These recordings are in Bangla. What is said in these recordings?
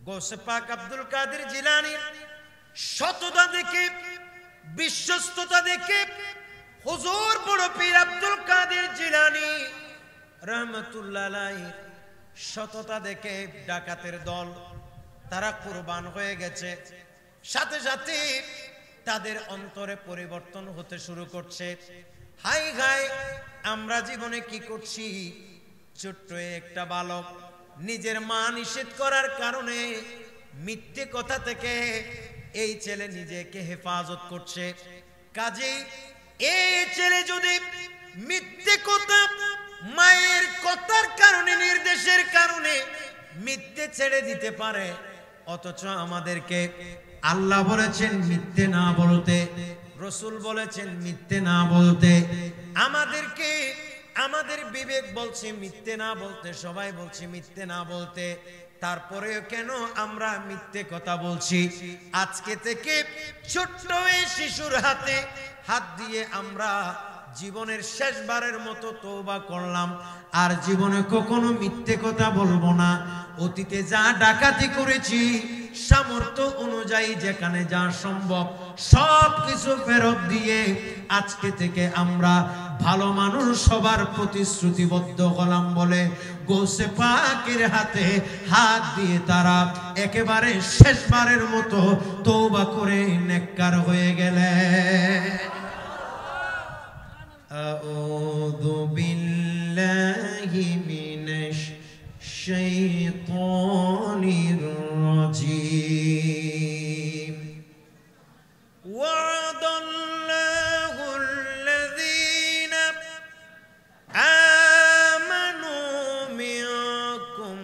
গৌসে পাক আব্দুল কাদের জিলানী সততা দেখে, বিশ্বস্ততা দেখে হুজুর বড় পীর আব্দুল কাদের জিলানী রাহমাতুল্লাহ আলাইহি সততা দেখে ডাকাতের দল তারা কুরবান হয়ে গেছে। সাথে সাথে তাদের অন্তরে পরিবর্তন হতে শুরু করছে। হাই হাই, আমরা জীবনে কি করছি? ছোট্ট একটা বালক নিজের মা নিষেধ করার কারণে মিথ্যে কথা থেকে এই ছেলে নিজেকে হেফাজত করছে। কাজেই এই ছেলে যদি মিথ্যে কথা, মায়ের কথার কারণে, নির্দেশের কারণে মিথ্যে ছেড়ে দিতে পারে, অথচ আমাদেরকে আল্লাহ বলেছেন মিথ্যে না বলতে, রাসূল বলেছেন মিথ্যে না বলতে, আমাদেরকে আমাদের বিবেক বলছে মিথ্যে না বলতে, সবাই বলছে মিথ্যে না বলতে, তারপরেও কেন আমরা মিথ্যে কথা বলছি? আজকে থেকে ছোট্ট এই শিশুর হাতে হাত দিয়ে আমরা জীবনের শেষবারের মতো তওবা করলাম, আর জীবনে কখনো মিথ্যে কথা বলবো না। অতীতে যা ডাকাতি করেছি সামর্থ্য অনুযায়ী যেখানে যা সম্ভব সব কিছু ফেরত দিয়ে আজকে থেকে আমরা ভালো মানুষ সবার প্রতিশ্রুতিবদ্ধ হলাম বলে গৌসে পাকের হাতে হাত দিয়ে তারা একেবারে শেষবারের মতো তওবা করে নেককার হয়ে গেলেন। আউযু বিল্লাহি মিনাশ শাইতানির রাজীম। ওয়াদাল্লাহুল্লাযীনা আমানু মিনকুম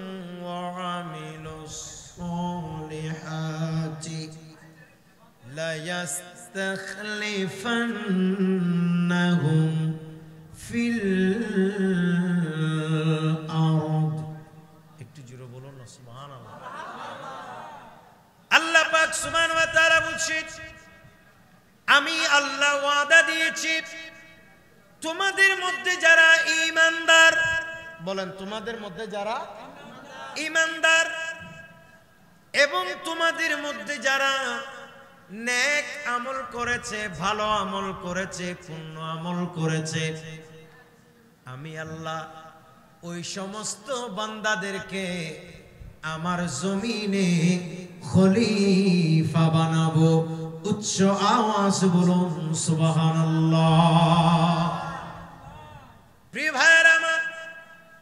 ওয়া আমিলুস সালিহাতি লা ইয়াস্তাখলিফান্নাহুম ফিল আরদ। একটু জোরে বলুন না সুবহানাল্লাহ। আল্লাহ পাক সুবহানাহু ওয়া তাআলা বলছেন, আমি আল্লাহ ওয়াদা দিয়েছি তোমাদের মধ্যে যারা ঈমানদার, বলেন তোমাদের মধ্যে যারা ঈমানদার এবং তোমাদের মধ্যে যারা নেক আমল করেছে, ভালো আমল করেছে, পুণ্য আমল করেছে, আমি আল্লাহ ওই সমস্ত বান্দাদেরকে আমার জমিনে খলিফা বানাবো। উচ্চ আওয়াজ বলুন সুবহানাল্লাহ। প্রিয় ভাইরা আমার,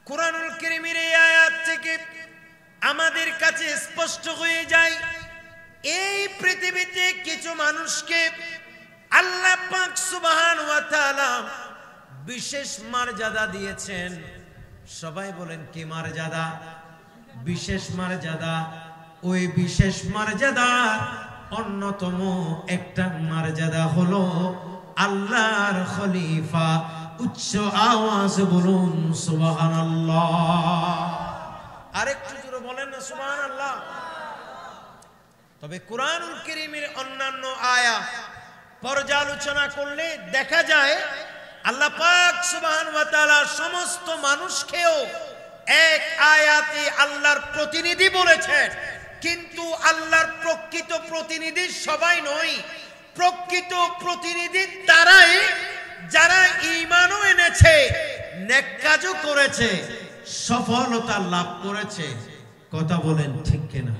কুরআনুল কারীমের এই আয়াত থেকে আমাদের কাছে স্পষ্ট হয়ে যায় এই পৃথিবীতে কিছু মানুষকে আল্লাহ পাক সুবহানাহু ওয়া তাআলা বিশেষ মর্যাদা দিয়েছেন। সবাই বলেন কি মর্যাদা? বিশেষ মর্যাদা। ওই বিশেষ মর্যাদা অন্যতম একটা মর্যাদা হলো আল্লাহর খলিফা। উচ্চ আওয়াজ বলুন সুবহানাল্লাহ। আরেকটু জোরে বলেন না সুবহানাল্লাহ। তবে কুরআনুল কারীমের অন্যান্য আয়াত পর্যালোচনা করলে দেখা যায় আল্লাহ পাক সুবহানাহু ওয়া তাআলা সমস্ত মানুষকেও এক আয়াতে আল্লাহর প্রতিনিধি বলেছেন, কিন্তু আল্লাহর প্রকৃত প্রতিনিধি সবাই নয়। প্রকৃত প্রতিনিধি তারাই যারা ঈমানও এনেছে, নেক কাজও করেছে, সফলতা লাভ করেছে। কথা বলেন ঠিক কিনা?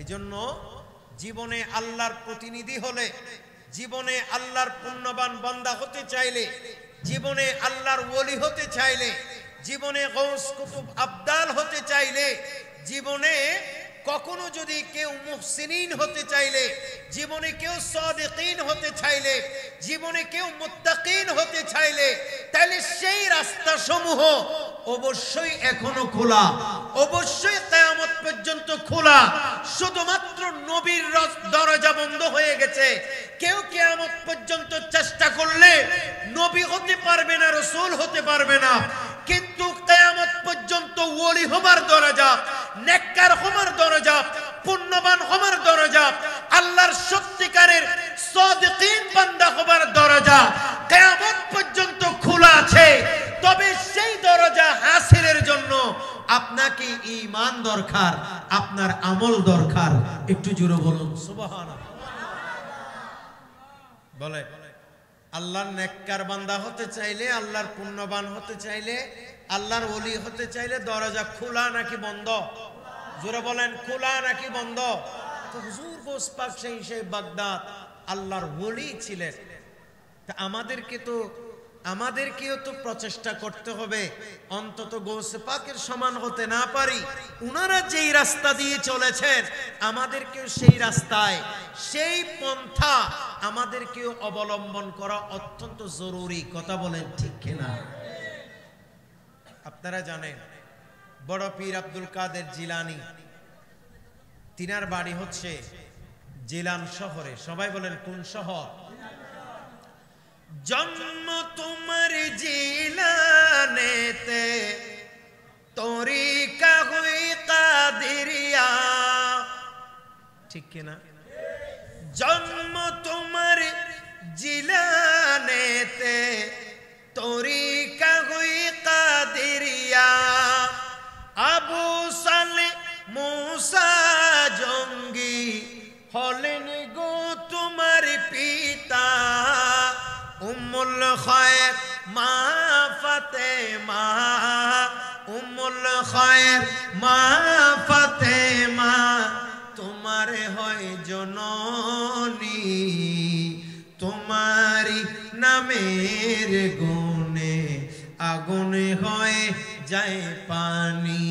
এজন্য জীবনে আল্লাহর প্রতিনিধি হলে, জীবনে আল্লাহর পুণ্যবান বান্দা হতে চাইলে, জীবনে আল্লাহর ওলি হতে চাইলে, জীবনে গৌস কুতুব আবদাল হতে চাইলে, জীবনে কখনো যদি কেউ মুহসিনিন হতে চাইলে, জীবনে কেউ সাদিকিন হতে চাইলে, জীবনে কেউ মুত্তাকিন হতে চাইলে, তাহলে সেই রাস্তা সমূহ অবশ্যই এখনো খোলা, অবশ্যই কিয়ামত পর্যন্ত খোলা। শুধুমাত্র নবীর দরজা বন্ধ হয়ে গেছে। কেউ কিয়ামত পর্যন্ত চেষ্টা করলে নবী হতে পারবে না, রাসূল হতে পারবে না, কিন্তু কিয়ামত পর্যন্ত ওলি হবার দরজা, নেককার হবার দরজা, পুণ্যবান হবার দরজা, আল্লাহর সত্যিকারের সাদিকিন বান্দা হবার দরজা কিয়ামত পর্যন্ত খোলা আছে। তবে সেই দরজা হাসিলের জন্য আপনাকে ঈমান দরকার, আপনার আমল দরকার। একটু জোরে বলুন সুবহানাল্লাহ। বলে আল্লাহর নেককার বান্দা হতে চাইলে, আল্লাহর পুণ্যবান হতে চাইলে, আল্লাহর ওলি হতে চাইলে দরজা খোলা নাকি বন্ধ? জোরে বলেন, খোলা নাকি বন্ধ? তো হুজুর গৌস পাক সেই বাগদাদ আল্লাহর ওলি ছিলেন। তা আমাদেরকেও তো প্রচেষ্টা করতে হবে, অন্তত গৌস পাকের সমান হতে না পারি, উনারা যেই রাস্তা দিয়ে চলেছেন আমাদেরকেও সেই রাস্তায়, সেই পন্থা আমাদেরকেও অবলম্বন করা অত্যন্ত জরুরি। কথা বলেন ঠিক কিনা? আপনারা জানেন বড় পীর আব্দুল কাদের জিলানী, তিনার বাড়ি হচ্ছে জিলান শহরে। সবাই বলেন কোন শহর? জন্ম তোমার জিলানেতে, তরিকা হুই কাদেরিয়া। ঠিক কিনা? জন্ম তোমার জিলানেতে, তরিকা হুই কাদেরিয়া। আবু সালে মুসা জঙ্গি হলেন গো তোমার পিতা। উম্মুল খায়ের মা ফাতেমা, উম্মুল খায়ের মা ফাতেমা তোমার হয় জননী। তোমারি নামের গুণে আগুন হয়ে যায় পানি।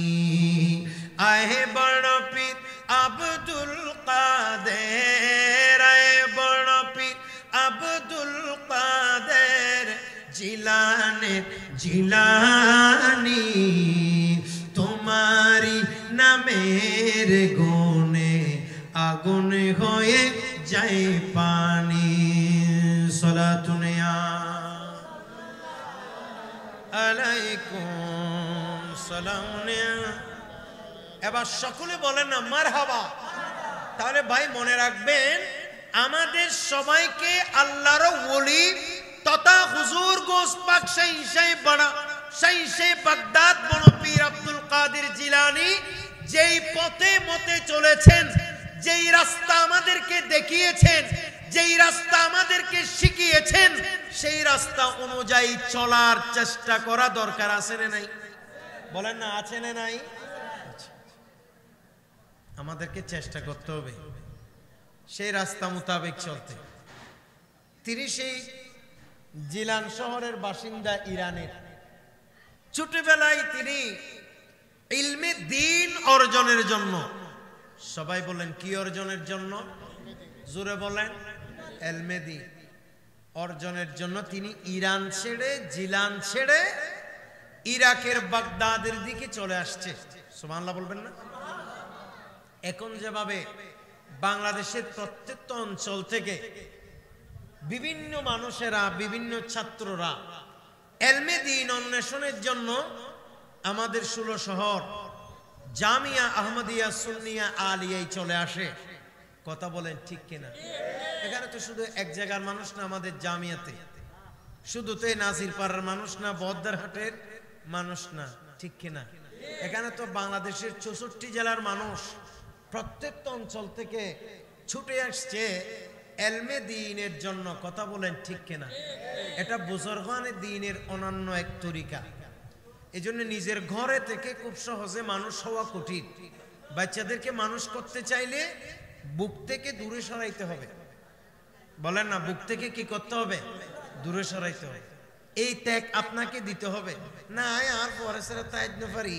আহে বড় পীর আব্দুল কাদের, আহে বড় পীর আব্দুল কাদের জিলানী। তোমারি নামের গুণে আগুন হয়ে যায় পানি। সালাতুন আলাইকুম সালাম। এবার সকলে বলেন না মারহাবা। তাহলে ভাই মনে রাখবেন, আমাদের সবাইকে আল্লাহর ওলি তথা হুজুর গৌস পাক শাইখে বাগদাদ বড় পীর আব্দুল কাদের জিলানী যেই পথে মতে চলেছেন, যেই রাস্তা আমাদেরকে দেখিয়েছেন, যেই রাস্তা আমাদেরকে শিখিয়েছেন, সেই রাস্তা অনুযায়ী চলার চেষ্টা করা দরকার। আছে না নাই? বলেন না, আছে না নাই? আমাদেরকে চেষ্টা করতে হবে সেই রাস্তা মোতাবেক চলতে। তিনি সেই জিলান শহরের বাসিন্দা, ইরানের। ছোটবেলায় তিনি ইলমে দ্বীন অর্জনের জন্য, সবাই বলেন কি অর্জনের জন্য? জোরে বলেন, ইলমে দ্বীন অর্জনের জন্য তিনি ইরান ছেড়ে, জিলান ছেড়ে ইরাকের বাগদাদের দিকে চলে আসছে। সুবহানাল্লাহ বলবেন না? এখন যেভাবে বাংলাদেশের প্রত্যেকটা অঞ্চল থেকে বিভিন্ন মানুষেরা, বিভিন্ন ছাত্ররা ইলমে দ্বীন অন্বেষণের জন্য আমাদের 16 শহর জামিয়া আহমদিয়া সুন্নিয়া আলিয়ায় চলে আসে। কথা বলেন ঠিক কিনা? এখানে তো শুধু এক জায়গার মানুষ না, আমাদের জামিয়াতে শুধু তো নাজিরপাড়ার মানুষ না, বদ্দারহাটের মানুষ না, ঠিক কিনা? এখানে তো বাংলাদেশের 64 জেলার মানুষ প্রত্যেকটা অঞ্চল থেকে ছুটে আসছে ইলমে দ্বীনের জন্য। কথা বলেন ঠিক কিনা? এটা বুজুর্গানে দ্বীনের অনন্য এক তরিকা। এজন্য নিজের ঘরে থেকে খুব সহজে মানুষ হওয়া কঠিন। বাচ্চাদেরকে মানুষ করতে চাইলে বুক থেকে দূরে সরাইতে হবে। বলেন না, বুক থেকে কি করতে হবে? দূরে সরাইতে হবে। এই ত্যাগ আপনাকে দিতে হবে। না আর পরে সারা তাইজ না পারি,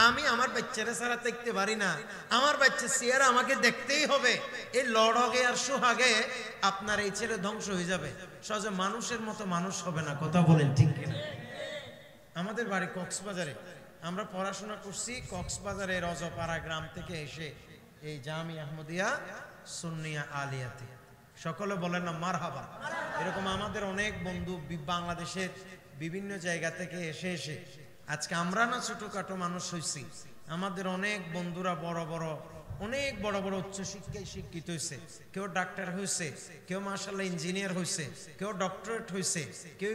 আমি আমার বাচ্চারা সারা দেখতে পারি না, আমার বাচ্চা চেহারা আমাকে দেখতেই হবে, এই লড়গে আর সোহাগে আপনার এই ছেলে ধ্বংস হয়ে যাবে, সহজে মানুষের মতো মানুষ হবে না। কথা বলেন ঠিক কিনা? আমাদের বাড়ি কক্সবাজারে, আমরা পড়াশোনা করছি কক্সবাজারে রজপাড়া গ্রাম থেকে এসে এই জামিয়া আহমদিয়া সুন্নিয়া আলিয়াতে। সকলে বলেন না মারহাবা। এরকম আমাদের অনেক বন্ধু বাংলাদেশের বিভিন্ন জায়গা থেকে এসে আজকে আমরা না ছোটখাটো মানুষ হইছি, আমাদের অনেক বন্ধুরা বড় বড় অনেক বড় বড় উচ্চ শিক্ষায় শিক্ষিত হয়েছে, কেউ ডাক্তার হয়েছে, কেউ মাশাআল্লাহ ইঞ্জিনিয়ার হয়েছে, কেউ ডক্টরেট হয়েছে, কেউ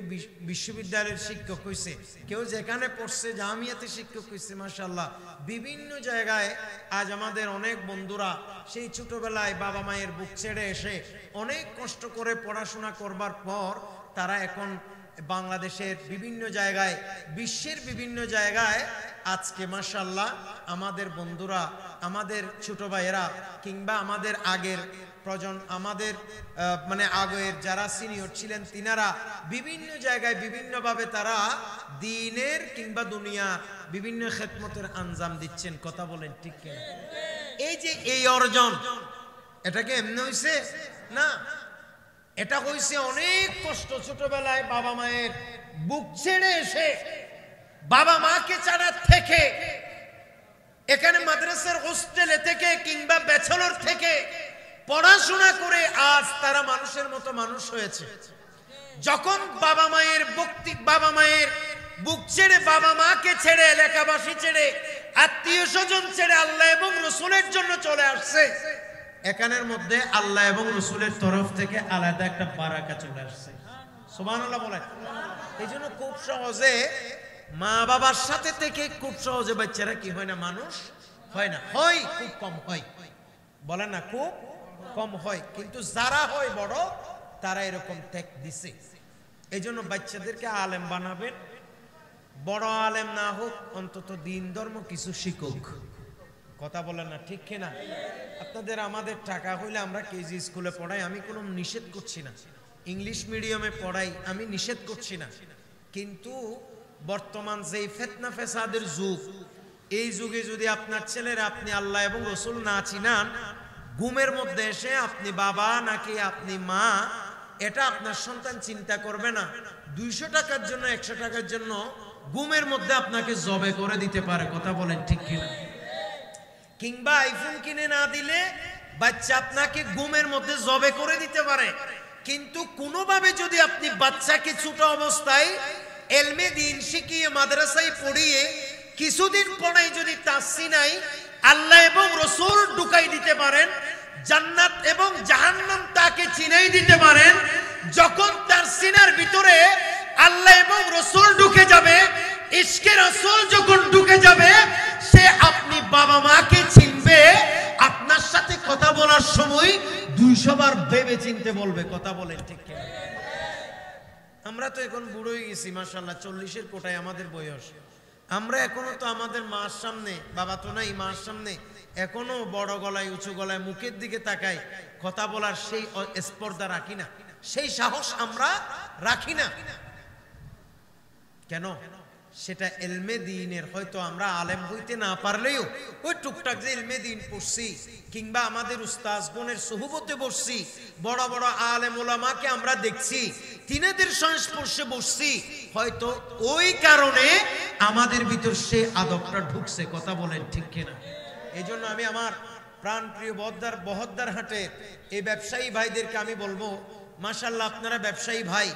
বিশ্ববিদ্যালয়ের শিক্ষক হয়েছে, কেউ যেখানে পড়ছে জামিয়াতে শিক্ষক হয়েছে মাশাআল্লাহ। বিভিন্ন জায়গায় আজ আমাদের অনেক বন্ধুরা সেই ছোটবেলায় বাবা মায়ের বুক ছেড়ে এসে অনেক কষ্ট করে পড়াশোনা করবার পর তারা এখন বাংলাদেশের বিভিন্ন জায়গায়, বিশ্বের বিভিন্ন জায়গায় আজকে মাশাআল্লাহ আমাদের বন্ধুরা, আমাদের ছোট ভাইয়েরা কিংবা আমাদের আগের আমাদের মানে আগের যারা সিনিয়র ছিলেন তিনারা বিভিন্ন জায়গায় বিভিন্নভাবে তারা দ্বীনের কিংবা দুনিয়ার বিভিন্ন খেদমতের আঞ্জাম দিচ্ছেন। কথা বলেন ঠিক কিনা? এই যে এই অর্জন, এটাকে এমনি হইছে না, এটা হইছে অনেক কষ্ট। ছোটবেলায় বাবা মায়ের বুক ছেড়ে এসে বাবা মাকে ছাড়া থেকে এখানে মাদ্রাসার হোস্টেলে থেকে কিংবা ব্যাচেলর থেকে পড়াশোনা করে আজ তারা মানুষের মতো মানুষ হয়েছে। যখন বাবা মায়ের বুক ছেড়ে, বাবা মাকে ছেড়ে, এলাকাবাসী ছেড়ে, আত্মীয় স্বজন ছেড়ে আল্লাহ এবং রসুলের জন্য চলে আসছে, এখানের মধ্যে আল্লাহ এবং রসুলের তরফ থেকে আলাদা একটা বারাকা চলে আসছে। সুবহানাল্লাহ বলেন। এই জন্য খুব সহজে মা বাবার সাথে থেকে খুব সহজে বাচ্চারা কি হয় না, মানুষ হয় না, হয় খুব কম হয়, বলেন না, খুব কম হয়। কিন্তু যারা হয় বড় তারা এরকম ত্যাগ দিছে। এই জন্য বাচ্চাদেরকে আলেম বানাবেন, বড় আলেম না হোক অন্তত দিন ধর্ম কিছু শিখুক। কথা বলেন না ঠিক কিনা? আপনাদের আমাদের টাকা হইলে আমরা কেজি স্কুলে পড়াই, আমি কোনো নিষেধ করছি না, ইংলিশ মিডিয়ামে পড়াই, আমি নিষেধ করছি না। কিন্তু বর্তমান যেই ফিতনা ফেসাদের যুগ, এই যুগে যদি আপনার ছেলেরা আপনি আল্লাহ এবং রসুল না চিনান, ঘুমের মধ্যে এসে আপনি বাবা নাকি আপনি মা এটা আপনার সন্তান চিন্তা করবে না। 200 টাকার জন্য 100 টাকার জন্য ঘুমের মধ্যে আপনাকে জবে করে দিতে পারে। কথা বলেন ঠিক কিনা? কিংবা আইফোন কিনে না দিলে বাচ্চা আপনাকে ঘুমের মধ্যে জবে করে দিতে পারে। কিন্তু কোনোভাবে যদি আপনি বাচ্চাকে ছোট অবস্থায় এলমে দিন শিখিয়ে মাদ্রাসায় পড়িয়ে কিছুদিন পড়াই যদি তার সিনাই আল্লাহ এবং রসুল ঢুকাই দিতে পারেন, জান্নাত এবং জাহান্নাম তাকে চিনাই দিতে পারেন, যখন তার সিনার ভিতরে আল্লাহ এবং রসুল ঢুকে যাবে, ইশকে রসুল যখন ঢুকে যাবে, সে আপনি বাবা মাকে চিনবে, আপনার সাথে কথা বলার সময় 200 বার ভেবে চিনতে বলবে। কথা বলেন ঠিক কিনা? আমরা তো এখন বুড়ো হয়ে গেছি মাশাআল্লাহ, 40-এর কোটায় আমাদের বয়স। আমরা এখনো তো আমাদের মার সামনে, বাবা তো নাই, মার সামনে এখনো বড় গলায় উঁচু গলায় মুখের দিকে তাকাই কথা বলার সেই স্পর্ধা রাখি না, সেই সাহস আমরা রাখি না। কেন? সেটা ইলমে দ্বীনের, হয়তো আমরা আলেম হইতে না পারলেও ওই টুকটাক যে ইলমে দ্বীন পড়ছি কিংবা আমাদের উস্তাদ গণের সুহবতে বসছি, বড় বড় আলেম ওলামাকে আমরা দেখছি, তিনাদের সংস্পর্শে বসছি, হয়তো ওই কারণে আমাদের ভিতর সে আদবটা ঢুকছে। কথা বলেন ঠিক কিনা? এই জন্য আমি আমার প্রাণপ্রিয় বহদ্দার হাটের এই ব্যবসায়ী ভাইদেরকে আমি বলবো, মাশাআল্লাহ আপনারা ব্যবসায়ী ভাই,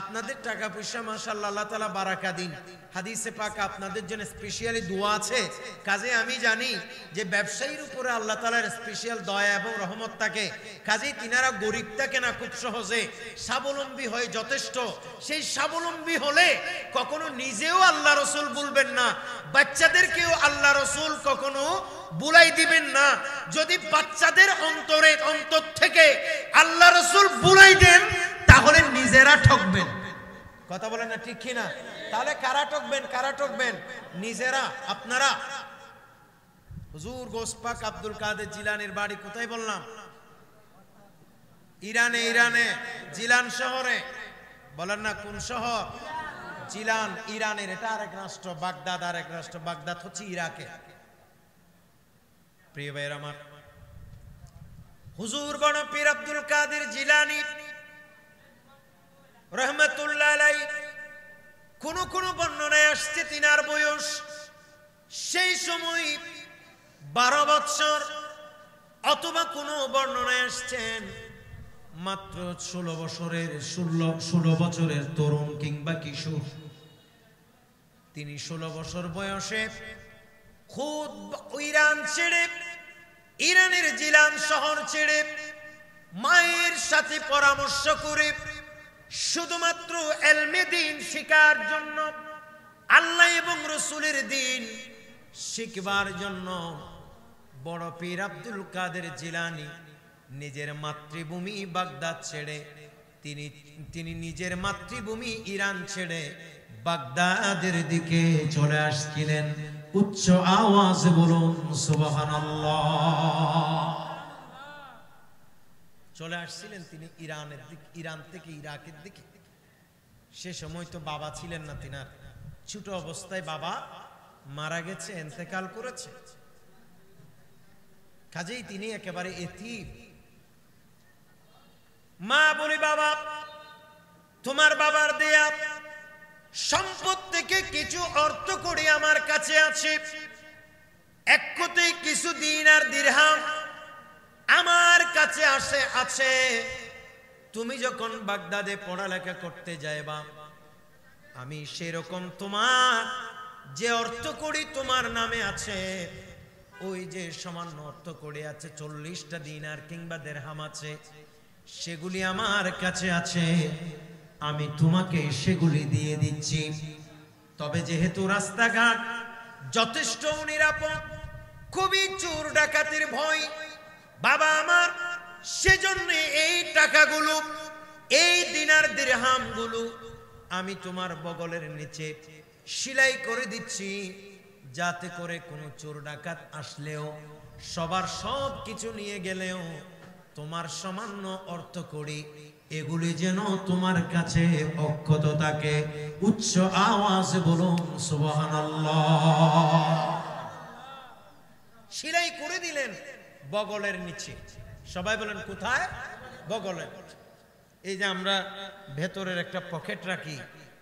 আপনাদের টাকা পয়সা মাশাআল্লাহ আল্লাহ তাআলা বারাকা দিন। হাদিসে পাক আপনাদের জন্য স্পেশালি দোয়া আছে। কাজে আমি জানি যে ব্যবসায়ীর উপরে আল্লাহ তাআলার স্পেশাল দয়া এবং রহমত থাকে। কাজেই তিনারা গরিব থাকে না, খুব সহজে স্বাবলম্বী হয় যথেষ্ট। সেই স্বাবলম্বী হলে কখনো নিজেও আল্লাহ রসুল বলবেন না, বাচ্চাদেরকেও আল্লাহ রসুল কখনো বুলাই দিবেন না। যদি বাচ্চাদের অন্তর থেকে আল্লাহ রসুল বুলাই দেন তাহলে নিজেরা ঠকবেন। কথা বলেন না ঠিক কিনা? তাহলে কারা ঠকবেন? কারা ঠকবেন? নিজেরা, আপনারা। হুজুর গৌস পাক আব্দুল কাদের জিলানীর বাড়ি কোথায় বললাম? ইরানে জিলান শহরে। বলেন না কোন শহর? জিলান ইরানের, এটা আরেক রাষ্ট্র। বাগদাদ আরেক রাষ্ট্র, বাগদাদ হচ্ছে ইরাকে। প্রিয় ভাইয়ের আমার, হুজুর বড় পীর আব্দুল কাদের জিলানী রহমতুল্লাহ আলাইহি, কোন বর্ণনায় আসছে তিনার বয়স সেই সময় 12 বছর, অথবা কোন বর্ণনায় আসছেন মাত্র 16 বছরের তরুণ কিংবা কিশোর। তিনি 16 বছর বয়সে খুদ ইরান ছেড়ে ইরানের জিলান শহর ছেড়ে মায়ের সাথে পরামর্শ করে শুধুমাত্র ইলমে দ্বীন শিখার জন্য, আল্লাহ এবং রাসূলের দ্বীন শিখবার জন্য বড় পীর আব্দুল কাদের জিলানী নিজের মাতৃভূমি বাগদাদ ছেড়ে তিনি নিজের মাতৃভূমি ইরান ছেড়ে বাগদাদের দিকে চলে আসছিলেন। উচ্চ আওয়াজে বলুন সুবহানাল্লাহ। চলে আসছিলেন তিনি ইরানের দিকে, ইরান থেকে ইরাকের দিকে। সে সময় তো বাবা ছিলেন না, তিনার ছোট অবস্থায় বাবা মারা গেছে, ইন্তেকাল করেছে। কাজেই তিনি একেবারে এতিম। মা বলে, বাবা তোমার বাবার দেয়া সম্পদ থেকে কিছু অর্থ করে আমার কাছে আছে, এক কথায় কিছু দিনার দিরহাম আমার কাছে আছে। তুমি যখন বাগদাদে পড়ালেখা করতে যাইবা, আমি সেরকম তোমার যে অর্থ করি তোমার নামে আছে, ওই যে সামান্য অর্থ করে আছে 40টা দিনার কিংবা দিরহাম আছে, সেগুলি আমার কাছে আছে, আমি তোমাকে সেগুলি দিয়ে দিচ্ছি। তবে যেহেতু রাস্তাঘাট যথেষ্ট নিরাপদ, খুবই চোর ডাকাতির ভয় বাবা আমার, সেজন্য এই টাকাগুলো, এই দিনার দিরহামগুলো আমি তোমার বগলের নিচে সেলাই করে দিচ্ছি, যাতে করে কোনো চোর ডাকাত আসলেও, সবার সব কিছু নিয়ে গেলেও তোমার সামান্য অর্থ করি এগুলি যেন তোমার কাছে অক্ষত থাকে। উচ্চ আওয়াজে বলুন সুবহানাল্লাহ। সেলাই করে দিলেন বগলের নিচে। সবাই বলেন কোথায়? বগলের। এই যে আমরা ভেতরের একটা পকেট রাখি,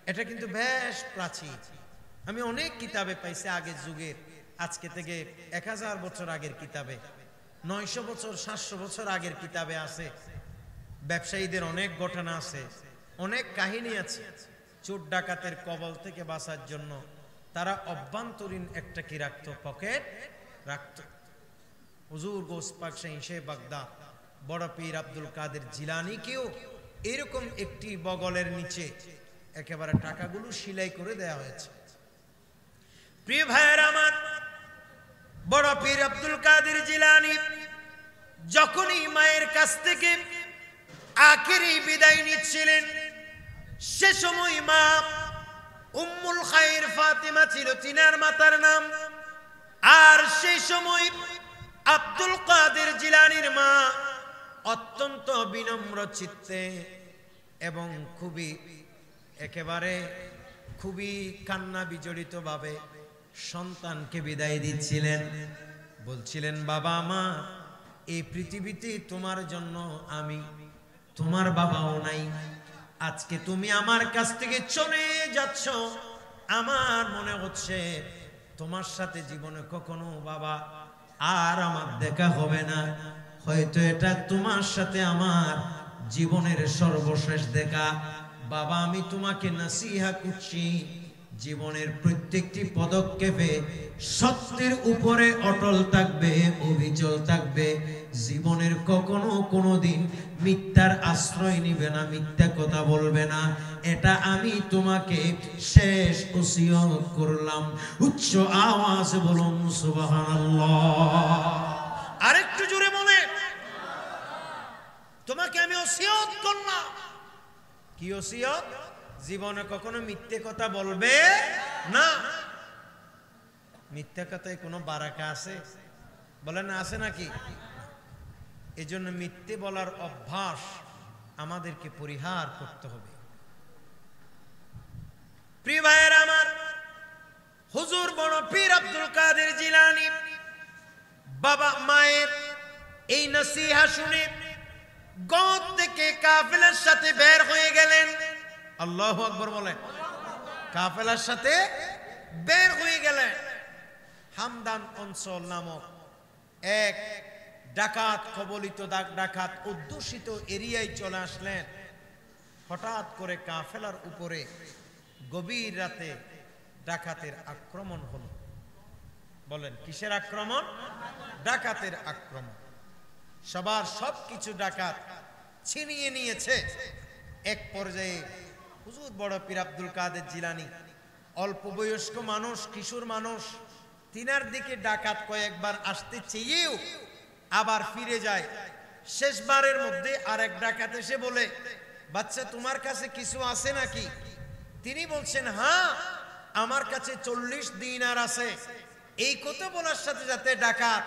এটা কিন্তু বেশ প্রাচীন। আমি অনেক কিতাবে পাইছি আগের যুগের, আজকে থেকে 1000 বছর আগের কিতাবে, 900 বছর 700 বছর আগের কিতাবে আছে। ব্যবসায়ীদের অনেক ঘটনা আছে, অনেক কাহিনী আছে। চোর ডাকাতের কবল থেকে বাঁচার জন্য তারা অভ্যন্তরীণ একটা কি রাখত, পকেট রাখত। হুজুর গৌস পাক শাহ বাগদাদ বড় পীর আব্দুল কাদের জিলানীকেও এরকম একটি বগলের নিচে একেবারে টাকাগুলো সেলাই করে দেয়া হয়েছে। প্রিয় ভাইয়েরা আমার, বড় পীর আব্দুল কাদের জিলানী যখনই মায়ের কাছ থেকে আখেরি বিদায় নিচ্ছিলেন, সে সময় মা উম্মুল খায়র ফাতিমা ছিল তিনার মাতার নাম। আর সেই সময় আব্দুল কাদের জিলানীর মা অত্যন্ত বিনম্র চিত্তে এবং খুবই কান্না বিজড়িত ভাবে সন্তানকে বিদায় দিচ্ছিলেন। বলছিলেন, বাবা মা, এই পৃথিবীতে তোমার জন্য আমি, তোমার বাবাও নাই, আজকে তুমি আমার কাছ থেকে চলে যাচ্ছ, আমার মনে হচ্ছে তোমার সাথে জীবনে কখনো বাবা আর আমার দেখা হবে না, হয়তো এটা তোমার সাথে আমার জীবনের সর্বশেষ দেখা। বাবা আমি তোমাকে নসিহত করছি, জীবনের প্রত্যেকটি পদক্ষেপে সত্যের উপরে অটল থাকবে, অবিচল থাকবে, জীবনের কখনো কোনোদিন মিথ্যার আশ্রয় নিবে না, মিথ্যা কথা বলবে না, এটা আমি তোমাকে শেষ ওসিয়ত করলাম। উচ্চ আওয়াজে বলুন সুবহানাল্লাহ। আরেকটু জোরে বলে, তোমাকে আমি ওসিয়ত করলাম। কি ওসিয়ত? জীবনে কখনো মিথ্যে কথা বলবে না। মিথ্যা কথায় কোনো বারাকা আছে? বলেন আছে নাকি? এই জন্য মিথ্যে বলার অভ্যাস আমাদেরকে পরিহার করতে হবে। প্রিয় ভাইয়েরা আমার, হুজুর বড় পীর আব্দুল কাদের জিলানী বাবা মায়ের এই নসিহত শুনে গদ থেকে কাফেলার সাথে বের হয়ে গেলেন। আল্লাহু আকবার বলেন। কাফেলার সাথে বের হয়ে গেলেন। হামদান অঞ্চল নামক এক ডাকাত কবলিত ডাকাত অধ্যুষিত এরিয়ায় চলে আসলেন। হঠাৎ করে কাফেলার উপরে গভীর রাতে ডাকাতের আক্রমণ হলো। বলেন কিসের আক্রমণ? ডাকাতের আক্রমণ। সবার সবকিছু ডাকাত ছিনিয়ে নিয়েছে। এক পর্যায়ে হুজুর বড় পীর আব্দুল কাদের জিলানী, অল্প বয়স্ক মানুষ, কিশোর মানুষ, তিনার দিকে ডাকাত কয়েকবার আসতে চেয়েও আবার ফিরে যায়। শেষবারের মধ্যে আরেক ডাকাত এসে বলে, বাচ্চা তোমার কাছে কিছু আছে নাকি? তিনি বলছেন, হ্যাঁ আমার কাছে 40 দিনার আছে। এই কথা বলার সাথে সাথে ডাকাত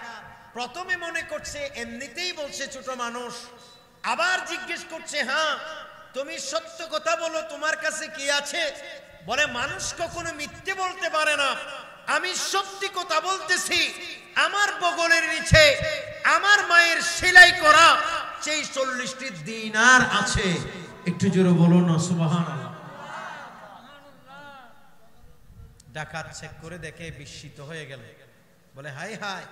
প্রথমে মনে করছে এমনিতেই বলছে ছোট মানুষ, আবার জিজ্ঞেস করছে, হ্যাঁ তুমি সত্য কথা বলো, তোমার কাছে কি আছে? বলে, মানুষ কখনো মিথ্যে বলতে পারে না, আমি সত্যি কথা বলতেছি। আমার বগলের নিচে আমার মায়ের সেলাই করা সেই 40টি দিনার আছে। একটু জোরে বলো না সুবহানাল্লাহ। ডাকাত চেক করে দেখে বিস্মিত হয়ে গেল, বলে হায় হায়,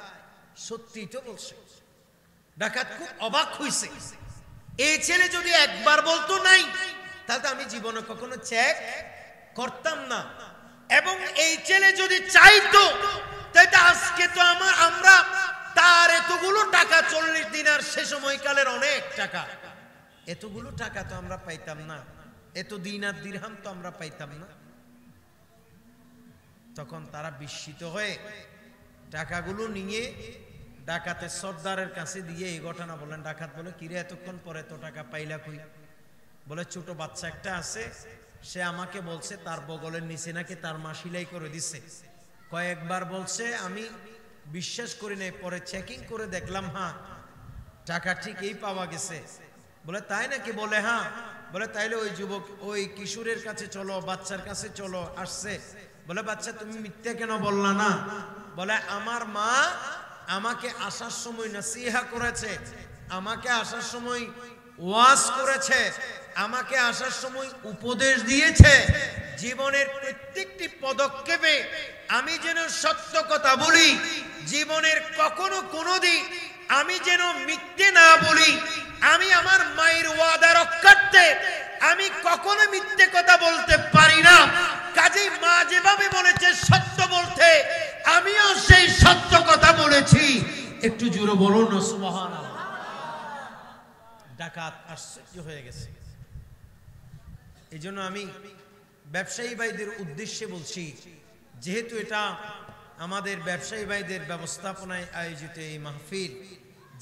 সত্যি তো বলছে। ডাকাত খুব অবাক হইছে, এই ছেলে যদি একবার বলতো নাই, তাহলে আমি জীবনে কখনো চেক করতাম না। এবং এই ছেলে যদি চাইতো, তাহলে আজকে তো আমরা তার এতগুলো টাকা, 40 দিনার সে সময়কালের অনেক টাকা, এতগুলো টাকা তো আমরা পাইতাম না, এত দিনার দিরহাম তো আমরা পাইতাম না। তখন তারা বিস্মিত হয়ে টাকাগুলো নিয়ে ডাকাতের সর্দারের কাছে দিয়ে এই ঘটনা বলেন। ডাকাত বলে, কিরে এতক্ষণ পরে তো টাকা পাইলা কই? বলে, ছোট বাচ্চা একটা আছে, সে আমাকে বলছে তার বগলের নিচে নাকি তার মা সেলাই করে দিছে। কয়েকবার বলছে, আমি বিশ্বাস করি নাই, পরে চেকিং করে দেখলাম হ্যাঁ টাকা ঠিকই পাওয়া গেছে। বলে, তাই নাকি? বলে, হ্যাঁ। বলে, তাইলে ওই যুবক, ওই কিশোরের কাছে চলো, বাচ্চার কাছে চলো। আসছে। বলে, বাচ্চা তুমি মিথ্যা কেন বললা না? বলে, আমার মা আমাকে আসার সময় নসিহা করেছে, আমাকে আসার সময় ওয়াজ করেছে, আমাকে আসার সময় উপদেশ দিয়েছে, জীবনের প্রত্যেকটি পদক্ষেপে আমি যেন সত্য কথা বলি, জীবনের কখনো কোনোদিন আমি যেন মিথ্যে না বলি, আমি আমার মায়ের ওয়াদা রক্ষার্থে আমি কখনো মিথ্যে কথা বলতে পারি না। কাজেই মা যেভাবে বলেছে সত্য বলতে, আমিও সেই সত্য কথা বলেছি। একটু জোরে বলুন না সুবহানাল্লাহ। ডাকাত আশ্চর্য হয়ে গেছে। এই জন্য আমি ব্যবসায়ী ভাইদের উদ্দেশ্যে বলছি, যেহেতু এটা আমাদের ব্যবসায়ী ভাইদের ব্যবস্থাপনায় আয়োজিত এই মাহফিল,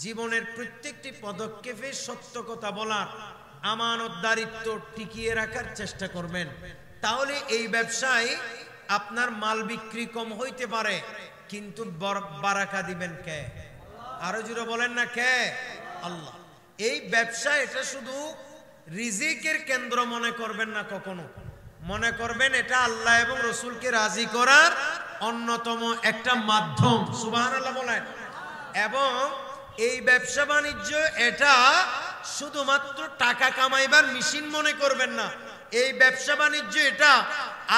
জীবনের প্রত্যেকটি পদক্ষেপে সত্য কথা বলার, আমানতদারিত্ব টিকিয়ে রাখার চেষ্টা করবেন। তাহলে এই ব্যবসায় আপনার মাল বিক্রি কম হইতে পারে, কিন্তু বারাকা দিবেন কে? আরো জোরে বলেন না, কে? আল্লাহ। এই ব্যবসা এটা শুধু রিজিকের কেন্দ্র মনে করবেন না, কখনো মনে করবেন এটা আল্লাহ এবং রসুলকে রাজি করার অন্যতম একটা মাধ্যম। সুবহানাল্লাহ বলেন। এবং এই ব্যবসা বাণিজ্য এটা শুধুমাত্র টাকা কামাইবার মেশিন মনে করবেন না। এই ব্যবসা বাণিজ্য এটা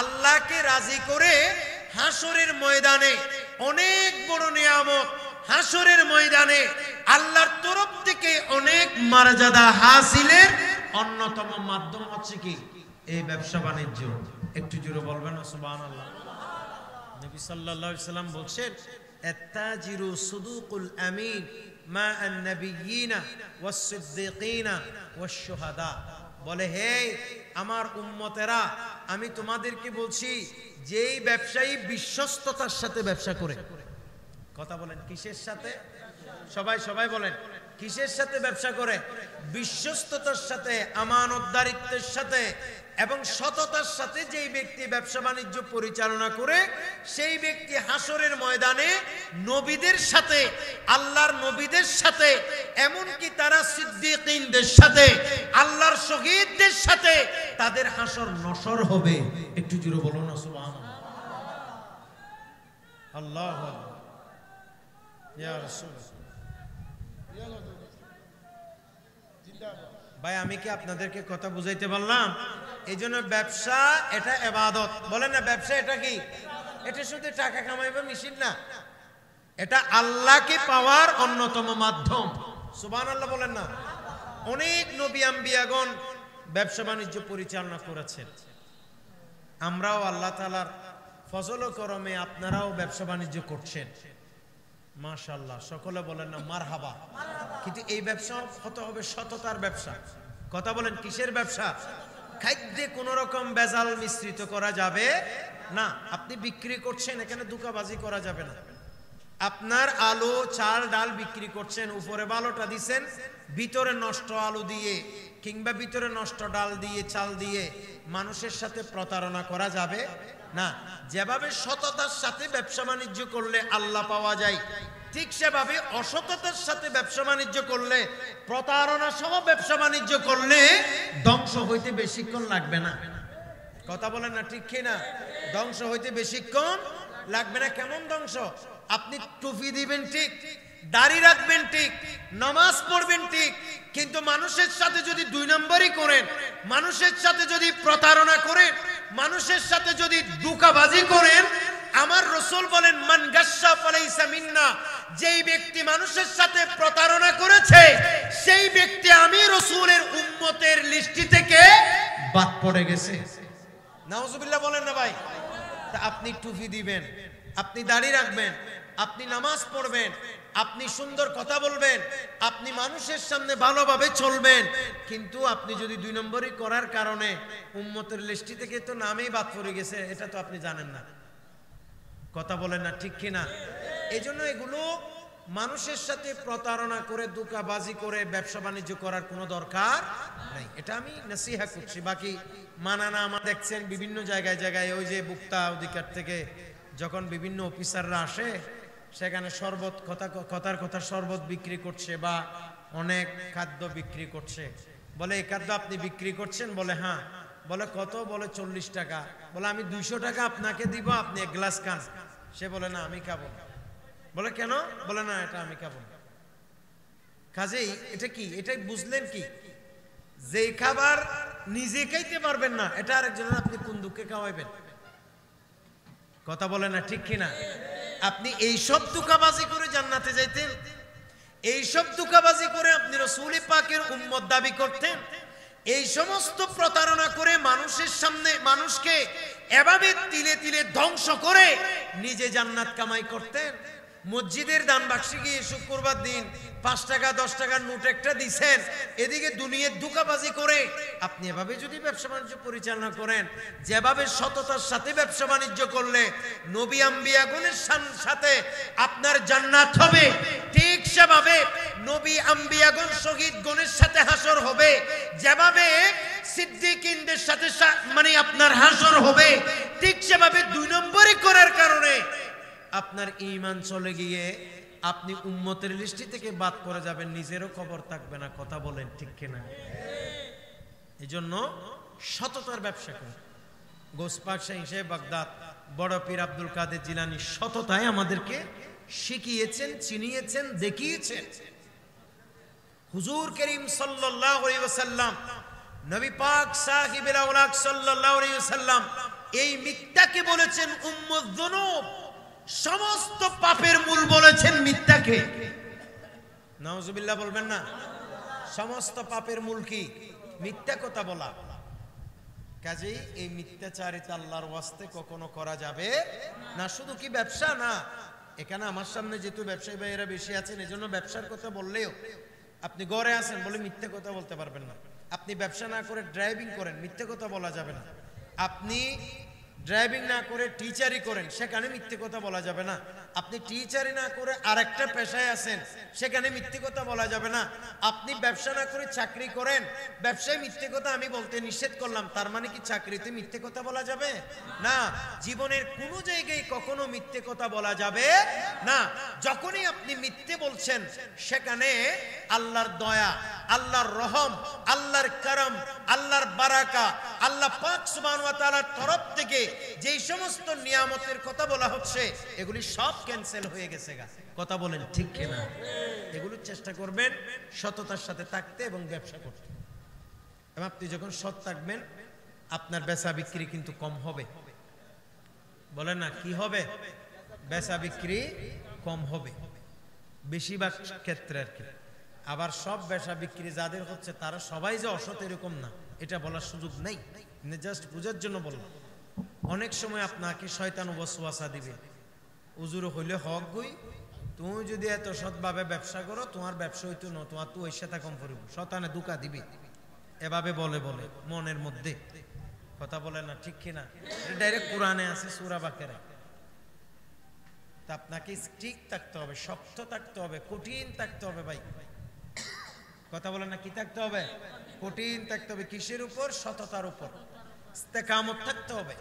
আল্লাহকে রাজি করে হাসরের ময়দানে অনেক বড় নিয়ামত, হাসরের ময়দানে আল্লাহর তরফ থেকে অনেক মর্যাদা হাসিলের অন্যতম মাধ্যম হচ্ছে কি? এই ব্যবসা বাণিজ্য। একটু জোরে বলবেন না সুবহানাল্লাহ। নবী সাল্লাল্লাহু আলাইহি সাল্লাম বলছেন, আত-তাজিরু সুদুকুল আমিন মা আন-নাবিয়্যিনা ওয়াস-সিদ্দীকিনা ওয়াশ-শুহাদা। বলে, হে আমার উম্মতেরা, আমি তোমাদেরকে বলছি, যেই ব্যবসায়ী বিশ্বস্ততার সাথে ব্যবসা করে, কথা বলেন কিসের সাথে? সবাই বলেন, কিসের সাথে ব্যবসা করে? বিশ্বস্ততার সাথে, আমানতদারিত্বের সাথে এবং সততার সাথে যেই ব্যক্তি ব্যবসা বাণিজ্য পরিচালনা করে, সেই ব্যক্তি হাসরের ময়দানে নবীদের সাথে, আল্লাহর নবীদের সাথে, এমনকি তারা সিদ্দিকীনদের সাথে, আল্লাহর শহীদদের সাথে তাদের হাসর নসর হবে। একটু জোরে বলুন না সুবহানাল্লাহ। আল্লাহু আকবার। ইয়া রাসূলুল্লাহ। ভাই, আমি কি আপনাদেরকে কথা বুঝাইতে পারলাম? এই জন্য ব্যবসা এটা ইবাদত। বলেন না, ব্যবসা এটা কি? এটা শুধু টাকা কামাইবার মেশিন না, এটা আল্লাহকে পাওয়ার অন্যতম মাধ্যম। সুবহানাল্লাহ বলেন না। অনেক নবী আম্বিয়াগণ ব্যবসা বাণিজ্য পরিচালনা করেছেন। আমরাও আল্লাহ তাআলার ফজল করমে আপনারাও ব্যবসা বাণিজ্য করছেন, মাশাআল্লাহ, সকলে বলেন না মারহাবা। কিন্তু এই ব্যবসা হতে হবে সততার ব্যবসা। কথা বলেন, কিসের ব্যবসা? খাদ্যে কোন রকম ভেজাল মিশ্রিত করা যাবে না। আপনি বিক্রি করছেন, এখানে ধোঁকাবাজি করা যাবে না। আপনার আলু চাল ডাল বিক্রি করছেন, উপরে ভালোটা দিচ্ছেন, ভিতরে নষ্ট আলু দিয়ে কিংবা ভিতরে নষ্ট ডাল দিয়ে চাল দিয়ে মানুষের সাথে প্রতারণা করা যাবে না। যেভাবে সততার সাথে ব্যবসা বাণিজ্য করলে আল্লাহ পাওয়া যায়, ঠিক সেভাবে অসততার সাথে ব্যবসা বাণিজ্য করলে, প্রতারণা সহ ব্যবসা বাণিজ্য করলে ধ্বংস হইতে বেশিক্ষণ লাগবে না। কথা বলেন না ঠিক কিনা? ধ্বংস হইতে বেশিক্ষণ লাগবে না। কেমন ধ্বংস? আপনি টুপি দিবেন ঠিক, দাড়ি রাখবেন ঠিক, নামাজ পড়বেন ঠিক, কিন্তু মানুষের সাথে যদি দুই নম্বরই করেন, মানুষের সাথে যদি প্রতারণা করেন, মানুষের সাথে যদি ধোঁকাবাজি করেন, আমার রাসূল বলেন মান গাশশা ফালাইসা মিন্না, যেই ব্যক্তি মানুষের সাথে প্রতারণা করেছে সেই ব্যক্তি আমি রাসূলের উম্মতের লিস্টি থেকে বাদ পড়ে গেছে। নাউজুবিল্লাহ বলেন না ভাই? তা আপনি টুপি দিবেন, আপনি দাড়ি রাখবেন, আপনি নামাজ পড়বেন, আপনি সুন্দর কথা বলবেন, আপনি মানুষের সামনে ভালোভাবে চলবেন, কিন্তু আপনি যদি দুই নম্বরই করার কারণে উম্মতের লিস্টি থেকে তো নামেই বাদ পড়ে গেছে, এটা তো আপনি জানেন না। কথা বলেন না ঠিক কিনা? এই জন্য এগুলো মানুষের সাথে প্রতারণা করে ধোঁকাবাজি করে ব্যবসা বাণিজ্য করার কোনো দরকার নাই। এটা আমি নসিহত করছি, বাকি মানানা আমার দেখছেন বিভিন্ন জায়গায় জায়গায় ওই যে ভোক্তা অধিকার থেকে যখন বিভিন্ন অফিসাররা আসে সেখানে শরবত কথার কথা শরবত বিক্রি করছে বা অনেক খাদ্য বিক্রি করছে। বলে এই খাদ্য আপনি বিক্রি করছেন? বলে হ্যাঁ। বলে কত? বলে 40 টাকা। বলে আমি 200 টাকা আপনাকে দিব, আপনি এক গ্লাস খান। সে বলে না আমি খাবো। বলে কেন? বলে না এটা আমি খাবো। কাজেই এটা কি? এটাই বুঝলেন কি? যে খাবার নিজে খাইতে পারবেন না, এটা আরেকজনের আপনি কোন দুঃখে খাওয়াইবেন? কথা বলে না ঠিক কিনা? আপনি এই সব ধোঁকাবাজি করে জান্নাতে যাইতেন, এই সব ধোঁকাবাজি করে আপনি রাসূল পাকের উম্মত দাবি করতেন, এই সমস্ত প্রতারণা করে মানুষের সামনে মানুষকে এভাবে তিলে তিলে ধ্বংস করে নিজে জান্নাত কামাই করতেন। মসজিদের দান বাক্সে গিয়ে শুক্রবার দিন 5 টাকা 10 টাকার নোট একটা দিছেন, এদিকে দুনিয়ার ধোঁকাবাজি করে আপনি এভাবে যদি ব্যবসা বাণিজ্য পরিচালনা করেন, যেভাবে সততার সাথে ব্যবসা বাণিজ্য করলে নবী আম্বিয়াগণের সাথে আপনার জান্নাত হবে, ঠিক সেভাবে নবী আম্বিয়াগণ শহীদগণের সাথে হাসর হবে, যেভাবে সিদ্দিকিনদের সাথে মানে আপনার হাসর হবে, ঠিক সেভাবে দুই নম্বরই করার কারণে আপনার ঈমান চলে গিয়ে আপনি উম্মতের লিস্টি থেকে বাদ পড়ে যাবেন, নিজেরও খবর থাকবে না। কথা বলেন ঠিক কিনা? এজন্য সততার ব্যবসা করুন। গৌস পাক শাহী সাহেব বাগদাদ বড় পীর আব্দুল কাদের জিলানী সততায় আমাদেরকে শিখিয়েছেন, চিনিয়েছেন, দেখিয়েছেন। হুজুর করিম সাল্লাল্লাহু আলাইহি ওয়াসাল্লাম, নবী পাক সাহিবুল আওলাদ সাল্লাল্লাহু আলাইহি ওয়াসাল্লাম এই মিথ্যাকে বলেছেন উম্মুয যুনুব, সমস্ত পাপের মূল বলেছেন মিথ্যাকে। নাউজুবিল্লাহ বলবেন না? সমস্ত পাপের মূল কি? মিথ্যা কথা বলা। কাজেই এই মিথ্যাচারিতা আল্লাহর ওয়াস্তে কখনো করা যাবে না। শুধু কি ব্যবসা না, এখানে আমার সামনে যেহেতু ব্যবসায়ী ভাইয়েরা বেশি আছেন, এজন্য ব্যবসার কথা বললেও আপনি ঘরে আছেন বলে মিথ্যা কথা বলতে পারবেন না। আপনি ব্যবসা না করে ড্রাইভিং করেন, মিথ্যা কথা বলা যাবে না। আপনি ড্রাইভিং না করে টিচারি করেন, সেখানে মিথ্যে কথা বলা যাবে না। আপনি টিচারি না করে আরেকটা পেশায় আছেন, সেখানে মিথ্যে কথা বলা যাবে না। আপনি ব্যবসা না করে চাকরি করেন, ব্যবসায় মিথ্যে কথা আমি বলতে নিষেধ করলাম, তার মানে কি চাকরিতে মিথ্যে কথা বলা যাবে না? জীবনের কোনো জায়গায় কখনো মিথ্যে কথা বলা যাবে না। যখনই আপনি মিথ্যে বলছেন, সেখানে আল্লাহর দয়া, আল্লাহর রহম, আল্লাহর করম, আল্লাহর বারাকা, আল্লাহ পাক সুবহানাহু ওয়া তাআলার তরফ থেকে যেই সমস্ত নিয়ামতের কথা বলা হচ্ছে এগুলি সব ক্যান্সেল হয়ে গেছে। কথা বলেন ঠিক কিনা? এগুলো চেষ্টা করবেন সততার সাথে থাকতে এবং ব্যবসা করতে। এবং আপনি যখন সৎ থাকবেন আপনার বেচা বিক্রি কিন্তু কম হবে। বলেন না কি হবে? বেচা বিক্রি কম হবে বেশিরভাগ ক্ষেত্রে আর কি। আবার সব বেচা বিক্রি যাদের হচ্ছে তারা সবাই যে অসৎ এরকম না, এটা বলার সুযোগ নেই, জাস্ট বোঝার জন্য বললাম। অনেক সময় আপনাকে শয়তান ওয়াসওয়াসা দিবে, উজুর হইলে হক গই, তুমি যদি এত সৎভাবে ব্যবসা করো তোমার ব্যবসা হইতো না, তোমার তো ওই সাথে কম পড়িব, শয়তানে ধোঁকা দিবে। এভাবে বলে বলে মনের মধ্যে কথা বলে না, ঠিক কিনা? ডাইরেক্ট কোরআনে আছে সূরা বাকারা। তা আপনাকে ঠিক থাকতে হবে, শক্ত থাকতে হবে, কঠিন থাকতে হবে ভাই। কথা বলে না, কি থাকতে হবে? কঠিন থাকতে হবে। কিসের উপর? সততার উপর, ইস্তেকামত থাকতে হবে।